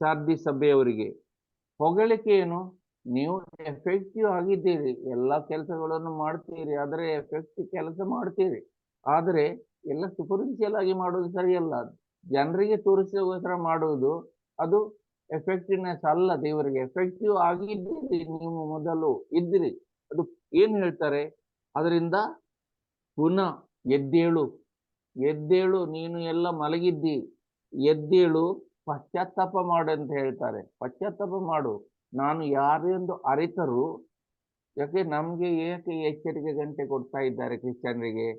ಸಾರ್ದಿ ಸಭೆಯವರಿಗೆ. ಹೊಗಳಿಕೆ ಏನು? ನೀವು ಎಫೆಕ್ಟಿವ್ ಆಗಿದ್ದೀರಿ, ಎಲ್ಲಾ ಕೆಲಸಗಳನ್ನು ಮಾಡ್ತೀರಿ, ಆದರೆ ಎಫೆಕ್ಟಿವ್ ಕೆಲಸ ಮಾಡ್ತೀರಿ. ಆದರೆ ಎಲ್ಲ ಸೂಪರ್ಫಿಷಿಯಲ್ ಆಗಿ ಮಾಡುವುದು ಸರಿಯಲ್ಲ. ಜನರಿಗೆ ತೋರಿಸೋಸ್ಕರ ಮಾಡುವುದು ಅದು ಎಫೆಕ್ಟಿವ್ನೆಸ್ ಅಲ್ಲ. ದೇವರಿಗೆ ಎಫೆಕ್ಟಿವ್ ಆಗಿದ್ದೀರಿ, ನೀವು ಮೊದಲು ಇದ್ದಿರಿ. ಅದು ಏನ್ ಹೇಳ್ತಾರೆ? ಅದರಿಂದ ಪುನಃ ಎದ್ದೇಳು, ನೀನು ಎಲ್ಲ ಮಲಗಿದ್ದಿ, ಎದ್ದೇಳು, ಪಶ್ಚಾತ್ತಾಪ ಮಾಡು ಅಂತ ಹೇಳ್ತಾರೆ. ಪಶ್ಚಾತ್ತಾಪ ಮಾಡು, ನಾನು ಯಾರೆಂದು ಅರಿತರು. ಯಾಕೆ ಎಚ್ಚರಿಕೆ ಗಂಟೆ ಕೊಡ್ತಾ ಇದ್ದಾರೆ ಕ್ರಿಶ್ಚಿಯನ್ರಿಗೆ?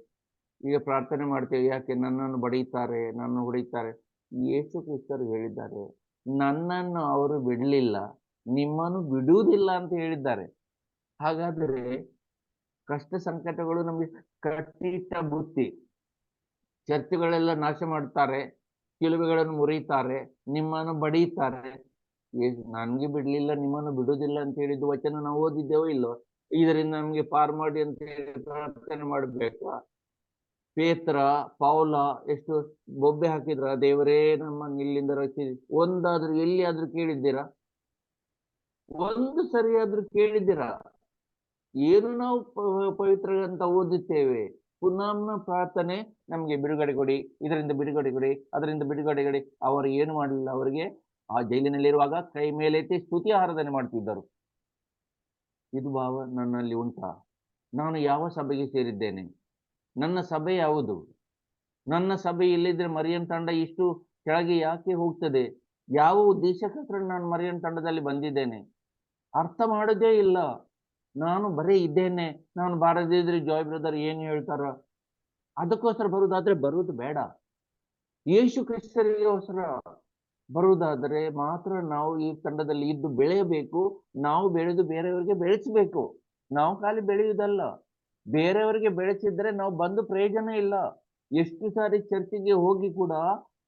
ಈಗ ಪ್ರಾರ್ಥನೆ ಮಾಡ್ತೇವೆ, ಯಾಕೆ ನನ್ನನ್ನು ಬಡಿತಾರೆ, ನನ್ನ ಹೊಡಿತಾರೆ? ಯೇಸು ಕ್ರಿಸ್ತರು ಹೇಳಿದ್ದಾರೆ, ನನ್ನನ್ನು ಅವರು ಬಿಡಲಿಲ್ಲ, ನಿಮ್ಮನ್ನು ಬಿಡುವುದಿಲ್ಲ ಅಂತ ಹೇಳಿದ್ದಾರೆ. ಹಾಗಾದರೆ ಕಷ್ಟ ಸಂಕಟಗಳು ನಮಗೆ ಕಟ್ಟಿಟ್ಟ ಬುತ್ತಿ. ಚರ್ಚ್ಗಳೆಲ್ಲ ನಾಶ ಮಾಡ್ತಾರೆ, ಶಿಲುಬೆಗಳನ್ನು ಮುರಿತಾರೆ, ನಿಮ್ಮನ್ನು ಬಡೀತಾರೆ. ನನ್ಗೆ ಬಿಡ್ಲಿಲ್ಲ, ನಿಮ್ಮನ್ನು ಬಿಡುವುದಿಲ್ಲ ಅಂತ ಹೇಳಿದ್ದು ವಚನ ನಾವು ಓದಿದ್ದೇವೋ ಇಲ್ಲೋ? ಇದರಿಂದ ನಮ್ಗೆ ಪಾರ್ ಮಾಡಿ ಅಂತ ಹೇಳಿ ಪ್ರಾರ್ಥನೆ ಮಾಡ್ಬೇಕಾ? ಪೇತ್ರ, ಪೌಲ ಎಷ್ಟು ಬೊಬ್ಬೆ ಹಾಕಿದ್ರ, ದೇವರೇ ನಮ್ಮನ್ನು ಇಲ್ಲಿಂದ ರಕ್ಷಿಸಿ. ಒಂದಾದ್ರೂ ಎಲ್ಲಿಯಾದ್ರೂ ಕೇಳಿದ್ದೀರಾ? ಒಂದು ಸರಿಯಾದ್ರೂ ಕೇಳಿದ್ದೀರಾ? ಏನು ನಾವು ಪವಿತ್ರ ಅಂತ ಓದುತ್ತೇವೆ, ಪುನಃ ಪ್ರಾರ್ಥನೆ, ನಮ್ಗೆ ಬಿಡುಗಡೆ ಕೊಡಿ, ಇದರಿಂದ ಬಿಡುಗಡೆ ಕೊಡಿ, ಅದರಿಂದ ಬಿಡುಗಡೆ ಕೊಡಿ. ಅವರು ಏನು ಮಾಡಲಿಲ್ಲ. ಅವರಿಗೆ ಆ ಜೈಲಿನಲ್ಲಿರುವಾಗ ಕೈ ಮೇಲೆತ್ತಿ ಸ್ತುತಿ ಆರಾಧನೆ ಮಾಡ್ತಿದ್ದರು. ಇದು ಭಾವ ನನ್ನಲ್ಲಿ ಉಂಟಾ? ನಾನು ಯಾವ ಸಭೆಗೆ ಸೇರಿದ್ದೇನೆ? ನನ್ನ ಸಭೆ ಯಾವುದು? ನನ್ನ ಸಭೆ ಇಲ್ಲಿದ್ರೆ ಮರಿಯನ್ ತಂಡ ಇಷ್ಟು ಕೆಳಗೆ ಯಾಕೆ ಹೋಗ್ತದೆ? ಯಾವ ಉದ್ದೇಶಕ್ಕೋಸ್ಕರ ನಾನು ಮರಿಯನ್ ತಂಡದಲ್ಲಿ ಬಂದಿದ್ದೇನೆ? ಅರ್ಥ ಮಾಡೋದೇ ಇಲ್ಲ. ನಾನು ಬರೀ ಇದ್ದೇನೆ, ನಾನು ಬಾರದಿದ್ರೆ ಜಾಯ್ ಬ್ರದರ್ ಏನು ಹೇಳ್ತಾರ, ಅದಕ್ಕೋಸ್ಕರ ಬರುವುದಾದ್ರೆ ಬರುವುದು ಬೇಡ. ಯೇಸು ಕ್ರಿಸ್ತರಿಗೋಸ್ಕರ ಬರುವುದಾದರೆ ಮಾತ್ರ ನಾವು ಈ ತಂಡದಲ್ಲಿ ಇದ್ದು ಬೆಳೆಯಬೇಕು. ನಾವು ಬೆಳೆದು ಬೇರೆಯವರಿಗೆ ಬೆಳೆಸಬೇಕು. ನಾವು ಖಾಲಿ ಬೆಳೆಯುವುದಲ್ಲ, ಬೇರೆಯವರಿಗೆ ಬೆಳೆಸಿದ್ರೆ ನಾವು ಬಂದು ಪ್ರಯೋಜನ ಇಲ್ಲ. ಎಷ್ಟು ಸಾರಿ ಚರ್ಚಿಗೆ ಹೋಗಿ ಕೂಡ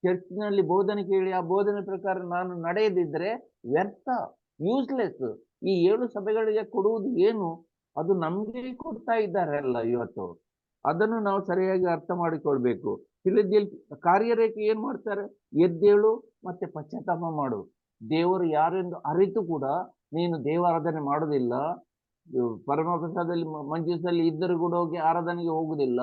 ಚರ್ಚಿನಲ್ಲಿ ಬೋಧನೆ ಕೇಳಿ ಆ ಬೋಧನೆ ಪ್ರಕಾರ ನಾನು ನಡೆಯದಿದ್ರೆ ವ್ಯರ್ಥ, ಯೂಸ್ಲೆಸ್. ಈ 7 ಸಭೆಗಳಿಗೆ ಕೊಡುವುದು ಏನು? ಅದು ನಮ್ಗೆ ಕೊಡ್ತಾ ಇದ್ದಾರಲ್ಲ ಇವತ್ತು. ಅದನ್ನು ನಾವು ಸರಿಯಾಗಿ ಅರ್ಥ ಮಾಡಿಕೊಳ್ಬೇಕು. ಕಾರ್ಯರೇಖೆ ಏನ್ ಮಾಡ್ತಾರೆ? ಎದ್ದೇಳು ಮತ್ತೆ ಪಶ್ಚಾತ್ತಾಪ ಮಾಡು. ದೇವರು ಯಾರೆಂದು ಅರಿತು ಕೂಡ ನೀನು ದೇವಾರಾಧನೆ ಮಾಡುವುದಿಲ್ಲ, ಪರಮಪ್ರಸಾದದಲ್ಲಿ ಮಂಜೂಸಲ್ಲಿ ಇದ್ದರೂ ಕೂಡ ಹೋಗಿ ಆರಾಧನೆಗೆ ಹೋಗುದಿಲ್ಲ,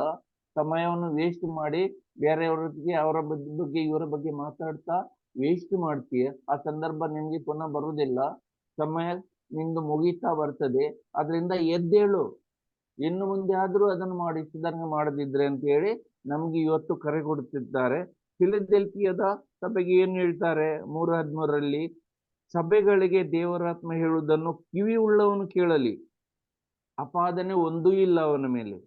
ಸಮಯವನ್ನು ವೇಸ್ಟ್ ಮಾಡಿ ಬೇರೆಯವರಿಗೆ ಅವರ ಬಗ್ಗೆ ಇವರ ಬಗ್ಗೆ ಮಾತಾಡ್ತಾ ವೇಸ್ಟ್ ಮಾಡ್ತೀಯ. ಆ ಸಂದರ್ಭ ನಿಮ್ಗೆ ಪುನಃ ಬರುವುದಿಲ್ಲ, ಸಮಯ ನಿಂದು ಮುಗೀತಾ ಬರ್ತದೆ. ಅದರಿಂದ ಎದ್ದೇಳು, ಇನ್ನು ಮುಂದೆ ಆದ್ರೂ ಅದನ್ನು ಮಾಡಿ, ಸುಧಾರಣೆ ಮಾಡದಿದ್ರೆ ಅಂತ ಹೇಳಿ ನಮ್ಗೆ ಇವತ್ತು ಕರೆ ಕೊಡುತ್ತಿದ್ದಾರೆ. ಫಿಲದೆಲ್ಫಿಯದ ಸಭೆಗೆ ಏನು ಹೇಳ್ತಾರೆ? 3:13 ಸಭೆಗಳಿಗೆ ದೇವರಾತ್ಮ ಹೇಳುವುದನ್ನು ಕಿವಿ ಉಳ್ಳವನು ಕೇಳಲಿ. ಅಪಾದನೆ ಒಂದೂ ಇಲ್ಲ ಅವನ ಮೇಲೆ.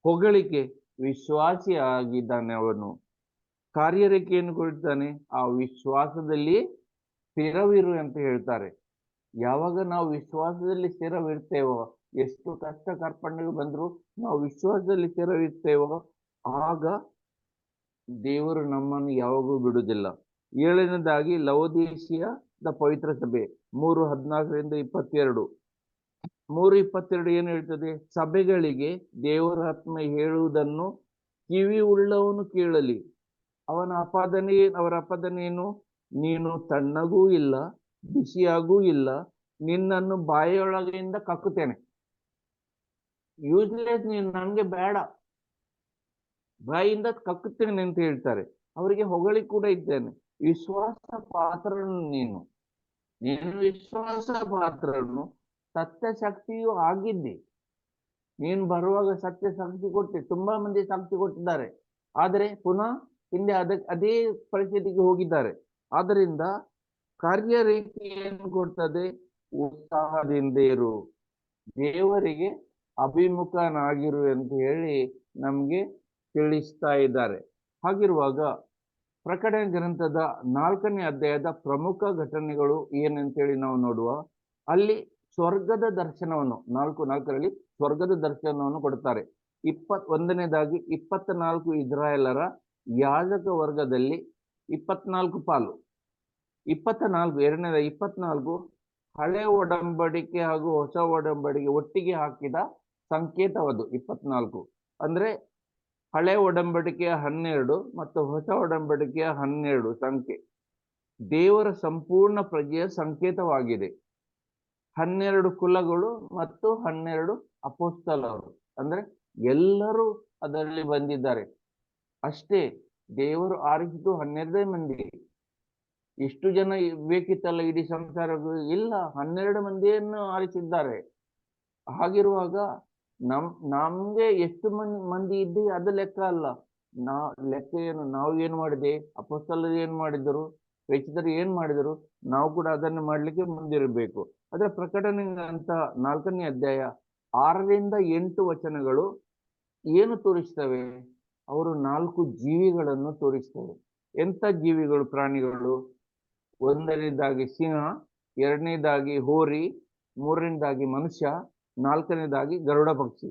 ಹೊಗಳಿಕೆ, ವಿಶ್ವಾಸಿ ಆಗಿದ್ದಾನೆ ಅವನು. ಕಾರ್ಯರೇಖೆಯನ್ನು ಕೊಡ್ತಾನೆ, ಆ ವಿಶ್ವಾಸದಲ್ಲಿ ಸ್ಥಿರವಿರು ಅಂತ ಹೇಳ್ತಾರೆ. ಯಾವಾಗ ನಾವು ವಿಶ್ವಾಸದಲ್ಲಿ ಸ್ಥಿರವಿರ್ತೇವೋ, ಎಷ್ಟು ಕಷ್ಟ ಕಾರ್ಪಣ್ಯಗಳು ಬಂದ್ರು ನಾವು ವಿಶ್ವಾಸದಲ್ಲಿ ಸ್ಥಿರವಿರ್ತೇವೋ, ಆಗ ದೇವರು ನಮ್ಮನ್ನು ಯಾವಾಗೂ ಬಿಡುವುದಿಲ್ಲ. 7ನೇದಾಗಿ ಲವೋದಿಕೀಯದ ಪವಿತ್ರ ಸಭೆ 3:14-22. 3:22 ಏನು ಹೇಳ್ತದೆ? ಸಭೆಗಳಿಗೆ ದೇವರ ಆತ್ಮ ಹೇಳುವುದನ್ನು ಕಿವಿ ಉಳ್ಳವನು ಕೇಳಲಿ. ಅವರ ಅಪಾದನೆ ಏನು? ನೀನು ತಣ್ಣಗೂ ಇಲ್ಲ, ಬಿಸಿಯಾಗೂ ಇಲ್ಲ, ನಿನ್ನನ್ನು ಬಾಯಿಯೊಳಗಿಂದ ಕಕ್ಕುತ್ತೇನೆ. ಯೂಸ್ಲೆಸ್, ನೀನು ನನಗೆ ಬೇಡ, ಬಾಯಿಂದ ಕಕ್ಕುತ್ತೇನೆ ಅಂತ ಹೇಳ್ತಾರೆ. ಅವರಿಗೆ ಹೊಗಳಿ ಕೂಡ ಇದ್ದೇನೆ. ವಿಶ್ವಾಸ ಪಾತ್ರನು ನೀನು ವಿಶ್ವಾಸ ಪಾತ್ರನು, ಸತ್ಯ ಶಕ್ತಿಯೂ ಆಗಿದ್ದಿ. ನೀನು ಬರುವಾಗ ಸತ್ಯ ಸಾಕ್ಷಿ ಕೊಟ್ಟೆ, ತುಂಬಾ ಮಂದಿ ಸಾಕ್ಷಿ ಕೊಟ್ಟಿದ್ದಾರೆ, ಆದರೆ ಪುನಃ ಹಿಂದೆ ಅದೇ ಪರಿಸ್ಥಿತಿಗೆ ಹೋಗಿದ್ದಾರೆ. ಆದ್ದರಿಂದ ಕಾರ್ಯರೇಖೆ ಏನು ಕೊಡ್ತದೆ? ಉತ್ಸಾಹದಿಂದ ಇರು, ದೇವರಿಗೆ ಅಭಿಮುಖನಾಗಿರು ಅಂತ ಹೇಳಿ ನಮ್ಗೆ ತಿಳಿಸ್ತಾ ಇದ್ದಾರೆ. ಹಾಗಿರುವಾಗ ಪ್ರಕಟಣೆ ಗ್ರಂಥದ 4ನೇ ಅಧ್ಯಾಯದ ಪ್ರಮುಖ ಘಟನೆಗಳು ಏನಂತೇಳಿ ನಾವು ನೋಡುವ. ಅಲ್ಲಿ ಸ್ವರ್ಗದ ದರ್ಶನವನ್ನು 4:4ರಲ್ಲಿ ಸ್ವರ್ಗದ ದರ್ಶನವನ್ನು ಕೊಡ್ತಾರೆ. 21ನೇದಾಗಿ 24 ಇಸ್ರಾಯೇಲರ ಯಾಜಕ ವರ್ಗದಲ್ಲಿ 24 ಪಾಲು. 24 ಹಳೆ ಒಡಂಬಡಿಕೆ ಹಾಗೂ ಹೊಸ ಒಡಂಬಡಿಕೆ ಒಟ್ಟಿಗೆ ಹಾಕಿದ ಸಂಕೇತವದು. 24 ಅಂದ್ರೆ ಹಳೆ ಒಡಂಬಡಿಕೆಯ 12 ಮತ್ತು ಹೊಸ ಒಡಂಬಡಿಕೆಯ 12 ಸಂಖ್ಯೆ ದೇವರ ಸಂಪೂರ್ಣ ಪ್ರಜೆಯ ಸಂಕೇತವಾಗಿದೆ. 12 ಕುಲಗಳು ಮತ್ತು 12 ಅಪೊಸ್ತಲರು, ಅಂದ್ರೆ ಎಲ್ಲರೂ ಅದರಲ್ಲಿ ಬಂದಿದ್ದಾರೆ. ಅಷ್ಟೇ, ದೇವರು ಆರಿಸಿದ್ದು 12 ಮಂದಿ. ಇಷ್ಟು ಜನ ಬೇಕಿತ್ತಲ್ಲ ಇಡೀ ಸಂಸಾರ? ಇಲ್ಲ, 12 ಮಂದಿಯನ್ನು ಆರಿಸಿದ್ದಾರೆ. ಹಾಗಿರುವಾಗ ನಮ್ಗೆ ಎಷ್ಟು ಮಂದಿ ಇದ್ದೀವಿ ಅದು ಲೆಕ್ಕ ಅಲ್ಲ. ಲೆಕ್ಕ ಏನು? ನಾವು ಏನು ಮಾಡಿದೆ? ಅಪೊಸ್ತಲರು ಏನ್ ಮಾಡಿದರು? ವೆಚ್ಚಿದರು ಏನ್ ಮಾಡಿದರು? ನಾವು ಕೂಡ ಅದನ್ನು ಮಾಡ್ಲಿಕ್ಕೆ ಮುಂದಿರಬೇಕು. ಅದರ ಪ್ರಕಟಣೆ ಅಂತ 4ನೇ ಅಧ್ಯಾಯ 6-8 ವಚನಗಳು ಏನು ತೋರಿಸ್ತವೆ? ಅವರು 4 ಜೀವಿಗಳನ್ನು ತೋರಿಸ್ತವೆ. ಎಂತ ಜೀವಿಗಳು? ಪ್ರಾಣಿಗಳು. 1ನೇದಾಗಿ ಸಿಂಹ, 2ನೇದಾಗಿ ಹೋರಿ, 3ನೇದಾಗಿ ಮನುಷ್ಯ, 4ನೇದಾಗಿ ಗರುಡ ಪಕ್ಷಿ.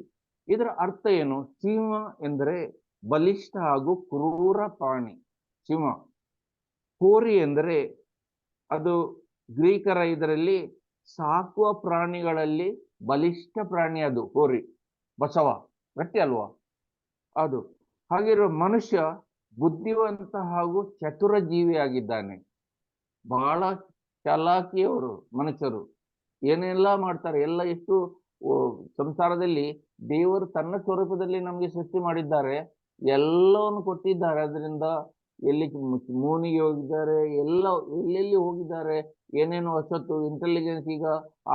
ಇದರ ಅರ್ಥ ಏನು? ಸಿಂಹ ಎಂದರೆ ಬಲಿಷ್ಠ ಹಾಗೂ ಕ್ರೂರ ಪ್ರಾಣಿ, ಸಿಂಹ. ಹೋರಿ ಎಂದರೆ ಅದು ಗ್ರೀಕರ ಇದರಲ್ಲಿ ಸಾಕುವ ಪ್ರಾಣಿಗಳಲ್ಲಿ ಬಲಿಷ್ಠ ಪ್ರಾಣಿ, ಅದು ಹೋರಿ. ಬಸವ ಗಟ್ಟಿ ಅಲ್ವಾ ಅದು. ಹಾಗಿರುವ ಮನುಷ್ಯ ಬುದ್ಧಿವಂತ ಹಾಗೂ ಚತುರ ಜೀವಿಯಾಗಿದ್ದಾನೆ. ಬಹಳ ಚಾಲಾಕಿಯವರು ಮನುಷ್ಯರು, ಏನೆಲ್ಲ ಮಾಡ್ತಾರೆ. ಎಲ್ಲ ಎಷ್ಟು ಸಂಸಾರದಲ್ಲಿ ದೇವರು ತನ್ನ ಸ್ವರೂಪದಲ್ಲಿ ನಮ್ಗೆ ಸೃಷ್ಟಿ ಮಾಡಿದ್ದಾರೆ, ಎಲ್ಲವನ್ನು ಕೊಟ್ಟಿದ್ದಾರೆ. ಅದರಿಂದ ಎಲ್ಲಿ ಮೂನಿಗೆ ಹೋಗಿದ್ದಾರೆ, ಎಲ್ಲೆಲ್ಲಿ ಹೋಗಿದ್ದಾರೆ, ಏನೇನು ಹೊಸತು ಇಂಟೆಲಿಜೆನ್ಸ್, ಈಗ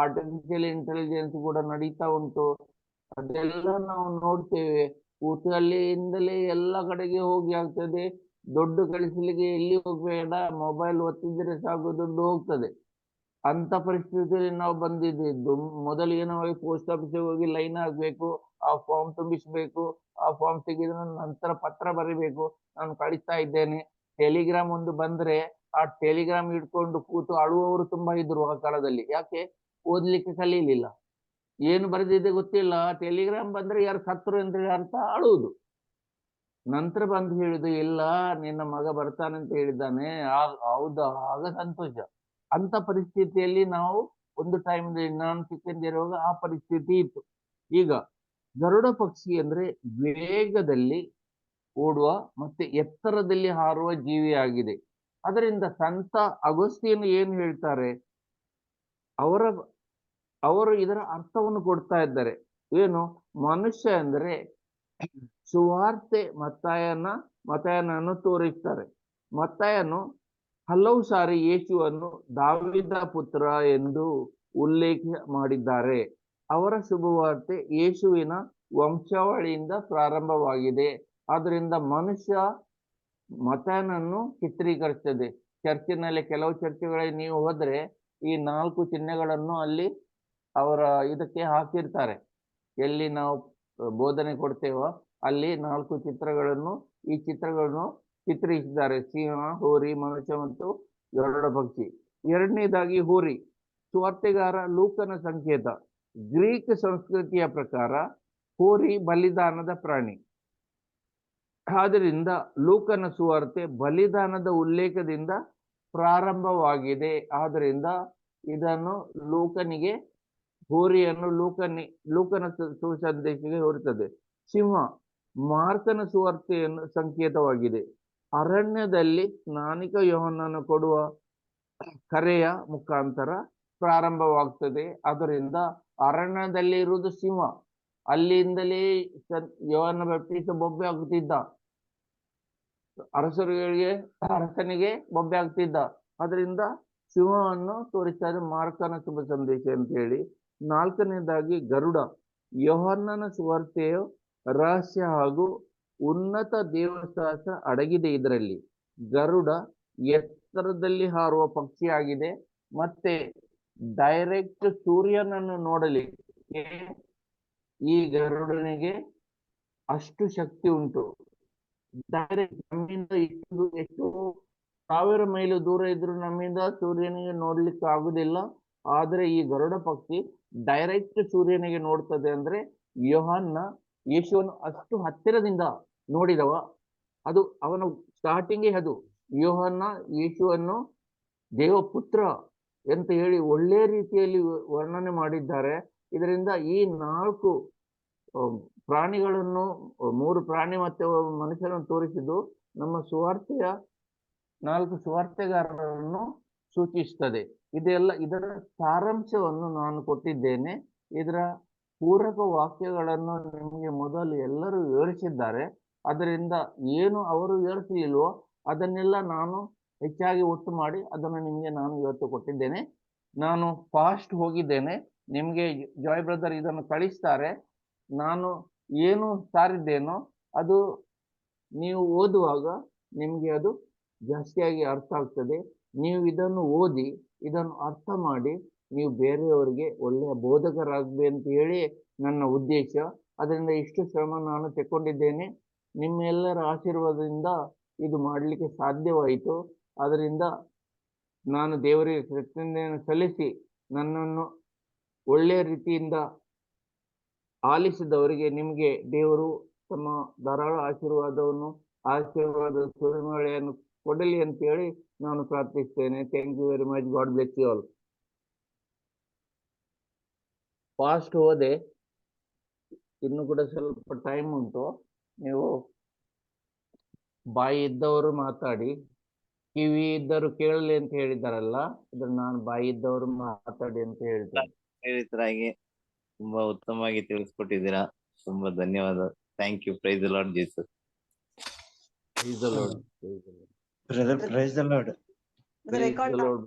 ಆರ್ಟಿಫಿಷಿಯಲ್ ಇಂಟೆಲಿಜೆನ್ಸ್ ಕೂಡ ನಡೀತಾ ಉಂಟು. ಅದೆಲ್ಲ ನಾವು ನೋಡ್ತೇವೆ. ಕೂತಲ್ಲಿಂದಲೇ ಎಲ್ಲ ಕಡೆಗೆ ಹೋಗಿ ಆಗ್ತದೆ. ದುಡ್ಡು ಕಳಿಸಲಿಕ್ಕೆ ಎಲ್ಲಿ ಹೋಗ್ಬೇಡ, ಮೊಬೈಲ್ ಒತ್ತಿದ್ರೆ ಸಾಕು ದುಡ್ಡು ಹೋಗ್ತದೆ. ಅಂತ ಪರಿಸ್ಥಿತಿಯಲ್ಲಿ ನಾವು ಬಂದಿದ್ದು. ಮೊದಲು ಏನೋ ಪೋಸ್ಟ್ ಆಫೀಸ್ಗೆ ಹೋಗಿ ಲೈನ್ ಆಗ್ಬೇಕು, ಆ ಫಾರ್ಮ್ ತುಂಬಿಸ್ಬೇಕು, ಆ ಫಾರ್ಮ್ ತೆಗೆದ ನಂತರ ಪತ್ರ ಬರೀಬೇಕು, ನಾನು ಕಳಿಸ್ತಾ ಇದ್ದೇನೆ. ಟೆಲಿಗ್ರಾಮ್ ಒಂದು ಬಂದ್ರೆ ಆ ಟೆಲಿಗ್ರಾಮ್ ಇಟ್ಕೊಂಡು ಕೂತು ಅಳುವವರು ತುಂಬಾ ಇದ್ರು ಆ ಕಾಲದಲ್ಲಿ. ಯಾಕೆ? ಓದ್ಲಿಕ್ಕೆ ಕಲೀಲಿಲ್ಲ, ಏನು ಬರೆದಿದೆ ಗೊತ್ತಿಲ್ಲ. ಟೆಲಿಗ್ರಾಮ್ ಬಂದ್ರೆ ಯಾರು ಸತ್ರು ಅಂತ ಅರ್ಥ, ಅಳುವುದು. ನಂತರ ಬಂದು ಹೇಳಿದ್ದು, ಇಲ್ಲ ನಿನ್ನ ಮಗ ಬರ್ತಾನಂತ ಹೇಳಿದ್ದಾನೆ. ಹೌದಾ? ಆಗ ಸಂತೋಷ. ಅಂತ ಪರಿಸ್ಥಿತಿಯಲ್ಲಿ ನಾವು ಒಂದು ಟೈಮ್ ನಾನು ಚಿಕ್ಕಂದಿರುವಾಗ ಆ ಪರಿಸ್ಥಿತಿ ಇತ್ತು. ಈಗ ಗರುಡ ಪಕ್ಷಿ ಅಂದ್ರೆ ವೇಗದಲ್ಲಿ ಓಡುವ ಮತ್ತೆ ಎತ್ತರದಲ್ಲಿ ಹಾರುವ ಜೀವಿಯಾಗಿದೆ. ಅದರಿಂದ ಸಂತ ಅಗಸ್ತಿಯನ್ ಏನು ಹೇಳ್ತಾರೆ? ಅವರು ಇದರ ಅರ್ಥವನ್ನು ಕೊಡ್ತಾ ಇದ್ದಾರೆ. ಏನು? ಮನುಷ್ಯ ಅಂದ್ರೆ ಸುವಾರ್ತೆ ಮತ್ತಾಯನನ್ನು ತೋರಿಸ್ತಾರೆ. ಮತ್ತಾಯನು ಹಲವು ಸಾರಿ ಯೇಸುವನ್ನು ದಾವೀದ ಪುತ್ರ ಎಂದು ಉಲ್ಲೇಖ ಮಾಡಿದ್ದಾರೆ. ಅವರ ಶುಭವಾರ್ತೆ ಯೇಸುವಿನ ವಂಶಾವಳಿಯಿಂದ ಪ್ರಾರಂಭವಾಗಿದೆ. ಆದ್ದರಿಂದ ಮನುಷ್ಯ ಮತ್ತಾಯನನ್ನು ಚಿತ್ರೀಕರಿಸ್ತದೆ. ಚರ್ಚಿನಲ್ಲಿ ಕೆಲವು ಚರ್ಚೆಗಳಿಗೆ ನೀವು ಹೋದ್ರೆ ಈ 4 ಚಿಹ್ನೆಗಳನ್ನು ಅಲ್ಲಿ ಅವರ ಇದಕ್ಕೆ ಹಾಕಿರ್ತಾರೆ. ಎಲ್ಲಿ ನಾವು ಬೋಧನೆ ಕೊಡ್ತೇವೋ ಅಲ್ಲಿ 4 ಈ ಚಿತ್ರಗಳನ್ನು ಚಿತ್ರಿಸಿದ್ದಾರೆ. ಸಿಂಹ, ಹೋರಿ, ಮನುಷ್ಯ ಮತ್ತು ಗರುಡ ಪಕ್ಷಿ. 2ನೇದಾಗಿ ಹೋರಿ, ಸುವಾರ್ತೆಗಾರ ಲೂಕನ ಸಂಕೇತ. ಗ್ರೀಕ್ ಸಂಸ್ಕೃತಿಯ ಪ್ರಕಾರ ಹೋರಿ ಬಲಿದಾನದ ಪ್ರಾಣಿ. ಆದ್ದರಿಂದ ಲೂಕನ ಸುವಾರ್ತೆ ಬಲಿದಾನದ ಉಲ್ಲೇಖದಿಂದ ಪ್ರಾರಂಭವಾಗಿದೆ. ಆದ್ದರಿಂದ ಇದನ್ನು ಲೂಕನಿಗೆ ಹೋರಿಯನ್ನು ಲೂಕನ ಸುಸಂದೇಶಕ್ಕೆ ಹೋರುತ್ತದೆ. ಸಿಂಹ ಮಾರ್ಕನ ಸುವಾರ್ತೆಯನ್ನು ಸಂಕೇತವಾಗಿದೆ. ಅರಣ್ಯದಲ್ಲಿ ಸ್ನಾನಿಕ ಯೋಹನನ್ನು ಕೊಡುವ ಕರೆಯ ಮುಖಾಂತರ ಪ್ರಾರಂಭವಾಗ್ತದೆ. ಅದರಿಂದ ಅರಣ್ಯದಲ್ಲಿ ಇರುವುದು ಸಿಂಹ. ಅಲ್ಲಿಂದಲೇ ಯೋಹನ ಬ್ಯಾಪ್ಟಿಸ್ಟ್ ಬೊಬ್ಬೆ ಆಗ್ತಿದ್ದ, ಅರಸನಿಗೆ ಬೊಬ್ಬೆ ಆಗ್ತಿದ್ದ. ಅದರಿಂದ ಸಿಂಹವನ್ನು ತೋರಿಸ್ತಾರೆ ಮಾರ್ಕನ ಶುಭ ಸಂದೇಶ ಅಂತ ಹೇಳಿ. 4ನೇದಾಗಿ ಗರುಡ. ಯೋಹನ್ನನ ಸುವಾರ್ತೆಯು ರಹಸ್ಯ ಹಾಗೂ ಉನ್ನತ ದೇವಶಾಸ್ತ್ರ ಅಡಗಿದೆ. ಇದರಲ್ಲಿ ಗರುಡ ಎತ್ತರದಲ್ಲಿ ಹಾರುವ ಪಕ್ಷಿಯಾಗಿದೆ. ಮತ್ತೆ ಡೈರೆಕ್ಟ್ ಸೂರ್ಯನನ್ನು ನೋಡಲಿಕ್ಕೆ ಈ ಗರುಡನಿಗೆ ಅಷ್ಟು ಶಕ್ತಿ ಉಂಟು. ಡೈರೆಕ್ಟ್ ನಮ್ಮಿಂದ ಎಷ್ಟು 1000 ಮೈಲು ದೂರ ಇದ್ರೂ ನಮ್ಮಿಂದ ಸೂರ್ಯನಿಗೆ ನೋಡ್ಲಿಕ್ಕೆ ಆಗುದಿಲ್ಲ. ಆದ್ರೆ ಈ ಗರುಡ ಪಕ್ಷಿ ಡೈರೆಕ್ಟ್ ಸೂರ್ಯನಿಗೆ ನೋಡ್ತದೆ. ಅಂದ್ರೆ ಯೋಹನ್ನ ಯೇಸುವನ್ನು ಅಷ್ಟು ಹತ್ತಿರದಿಂದ ನೋಡಿದವ. ಅದು ಅವನ ಸ್ಟಾರ್ಟಿಂಗೇ ಅದು. ಯೋಹನ್ನ ಯೇಸುವನ್ನು ದೇವಪುತ್ರ ಅಂತ ಹೇಳಿ ಒಳ್ಳೆ ರೀತಿಯಲ್ಲಿ ವರ್ಣನೆ ಮಾಡಿದ್ದಾರೆ. ಇದರಿಂದ ಈ 4 ಪ್ರಾಣಿಗಳನ್ನು, 3 ಪ್ರಾಣಿ ಮತ್ತೆ ಮನುಷ್ಯರನ್ನು ತೋರಿಸಿದ್ದು ನಮ್ಮ ಸುವಾರ್ತೆಯ 4 ಸುವಾರ್ತೆಗಾರರನ್ನು ಸೂಚಿಸ್ತದೆ. ಇದರ ಸಾರಾಂಶವನ್ನು ನಾನು ಕೊಟ್ಟಿದ್ದೇನೆ. ಇದರ ಪೂರಕ ವಾಕ್ಯಗಳನ್ನು ನಿಮಗೆ ಮೊದಲು ಎಲ್ಲರೂ ವಿವರಿಸಿದ್ದಾರೆ. ಅದರಿಂದ ಏನು ಅವರು ವಿವರಿಸಲಿಲ್ವೋ ಅದನ್ನೆಲ್ಲ ನಾನು ಹೆಚ್ಚಾಗಿ ಒಟ್ಟು ಮಾಡಿ ಅದನ್ನು ನಿಮಗೆ ನಾನು ಇವತ್ತು ಕೊಟ್ಟಿದ್ದೇನೆ. ನಾನು ಫಾಸ್ಟ್ ಹೋಗಿದ್ದೇನೆ. ನಿಮಗೆ ಜಾಯ್ ಬ್ರದರ್ ಇದನ್ನು ಕಳಿಸ್ತಾರೆ. ನಾನು ಏನು ಸಾರಿದ್ದೇನೋ ಅದು ನೀವು ಓದುವಾಗ ನಿಮಗೆ ಅದು ಜಾಸ್ತಿಯಾಗಿ ಅರ್ಥ ಆಗ್ತದೆ. ನೀವು ಇದನ್ನು ಓದಿ ಇದನ್ನು ಅರ್ಥ ಮಾಡಿ ನೀವು ಬೇರೆಯವರಿಗೆ ಒಳ್ಳೆಯ ಬೋಧಕರಾಗಬೇಕು ಅಂತ ಹೇಳಿ ನನ್ನ ಉದ್ದೇಶ. ಅದರಿಂದ ಇಷ್ಟು ಶ್ರಮ ನಾನು ತೆಕ್ಕೊಂಡಿದ್ದೇನೆ. ನಿಮ್ಮೆಲ್ಲರ ಆಶೀರ್ವಾದದಿಂದ ಇದು ಮಾಡಲಿಕ್ಕೆ ಸಾಧ್ಯವಾಯಿತು. ಅದರಿಂದ ನಾನು ದೇವರಿಗೆ ಕೃತಜ್ಞತೆಯನ್ನು ಸಲ್ಲಿಸಿ ನನ್ನನ್ನು ಒಳ್ಳೆಯ ರೀತಿಯಿಂದ ಆಲಿಸಿದವರಿಗೆ ನಿಮಗೆ ದೇವರು ತಮ್ಮ ಧಾರಾಳ ಆಶೀರ್ವಾದ ಸುರಿಮಳೆಯನ್ನು ಕೊಡಲಿ ಅಂತ ಹೇಳಿ ನಾನು ಪ್ರಾರ್ಥಿಸ್ತೇನೆ. Thank you very much. God bless you all. Fast ಹೋದೆ, ಇನ್ನು ಕೂಡ ಸ್ವಲ್ಪ ಟೈಮ್ ಉಂಟು. ನೀವು ಬಾಯಿ ಇದ್ದವರು ಮಾತಾಡಿ, ಕಿವಿ ಇದ್ದರು ಕೇಳಲಿ ಅಂತ ಹೇಳಿದಾರಲ್ಲ, ಅದನ್ನ ನಾನು ಬಾಯಿ ಇದ್ದವರು ಮಾತಾಡಿ ಅಂತ ಹೇಳ್ತೇನೆ. ಹೇಳಿದ್ರಾಗೆ ತುಂಬಾ ಉತ್ತಮವಾಗಿ ತಿಳಿಸ್ಕೊಟ್ಟಿದ್ದೀರಾ. ತುಂಬಾ ಧನ್ಯವಾದ. Thank you. Praise the Lord Jesus. Praise the Lord. Brother, praise the Lord. Praise the Lord.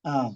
Ah.